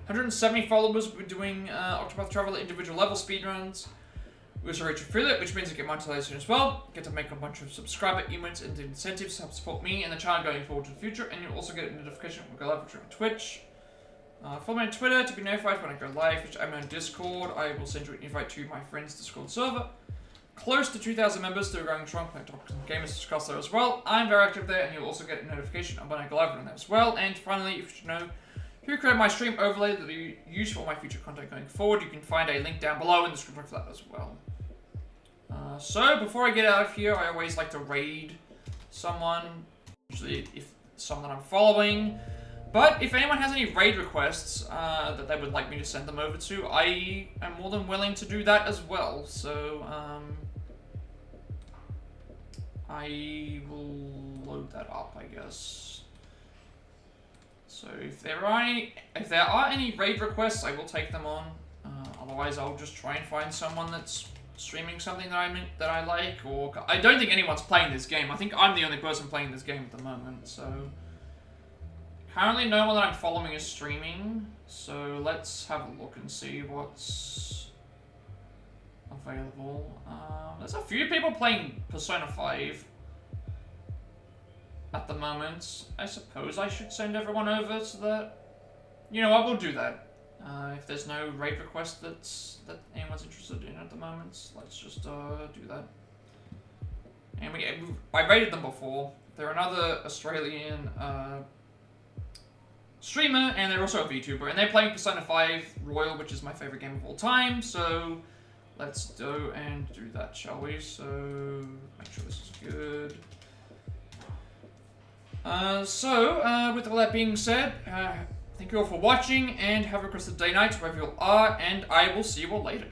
170 followers. We're doing Octopath Traveler individual level speedruns. We also reach affiliate, which means I get monetization as well. Get to make a bunch of subscriber emotes and incentives to help support me and the channel going forward to the future, and you'll also get a notification when we go live watching on Twitch. Follow me on Twitter to be notified when I go live, which I'm on Discord. I will send you an invite to my friend's Discord server. Close to 2,000 members, still going strong, playing topics and gamers to discuss there as well. I'm very active there, and you'll also get a notification when I go live on that as well. And finally, if you should know who created my stream overlay that will be used for my future content going forward, you can find a link down below in the description for that as well. So, before I get out of here, I always like to raid someone, usually if someone I'm following. But if anyone has any raid requests that they would like me to send them over to, I am more than willing to do that as well. So, I will load that up, I guess. So if there are any raid requests, I will take them on. Otherwise, I'll just try and find someone that's streaming something that I like. Or I don't think anyone's playing this game. I think I'm the only person playing this game at the moment. So currently, no one that I'm following is streaming. So let's have a look and see what's available. There's a few people playing Persona 5 at the moment. I suppose I should send everyone over to that. You know what, we'll do that. If there's no raid request that anyone's interested in at the moment, let's just do that. And I raided them before. They're another Australian streamer, and they're also a VTuber, and they're playing Persona 5 Royal, which is my favorite game of all time, so let's go and do that, shall we? So, make sure this is good. With all that being said, thank you all for watching, and have a good rest of the day, night, wherever you all are, and I will see you all later.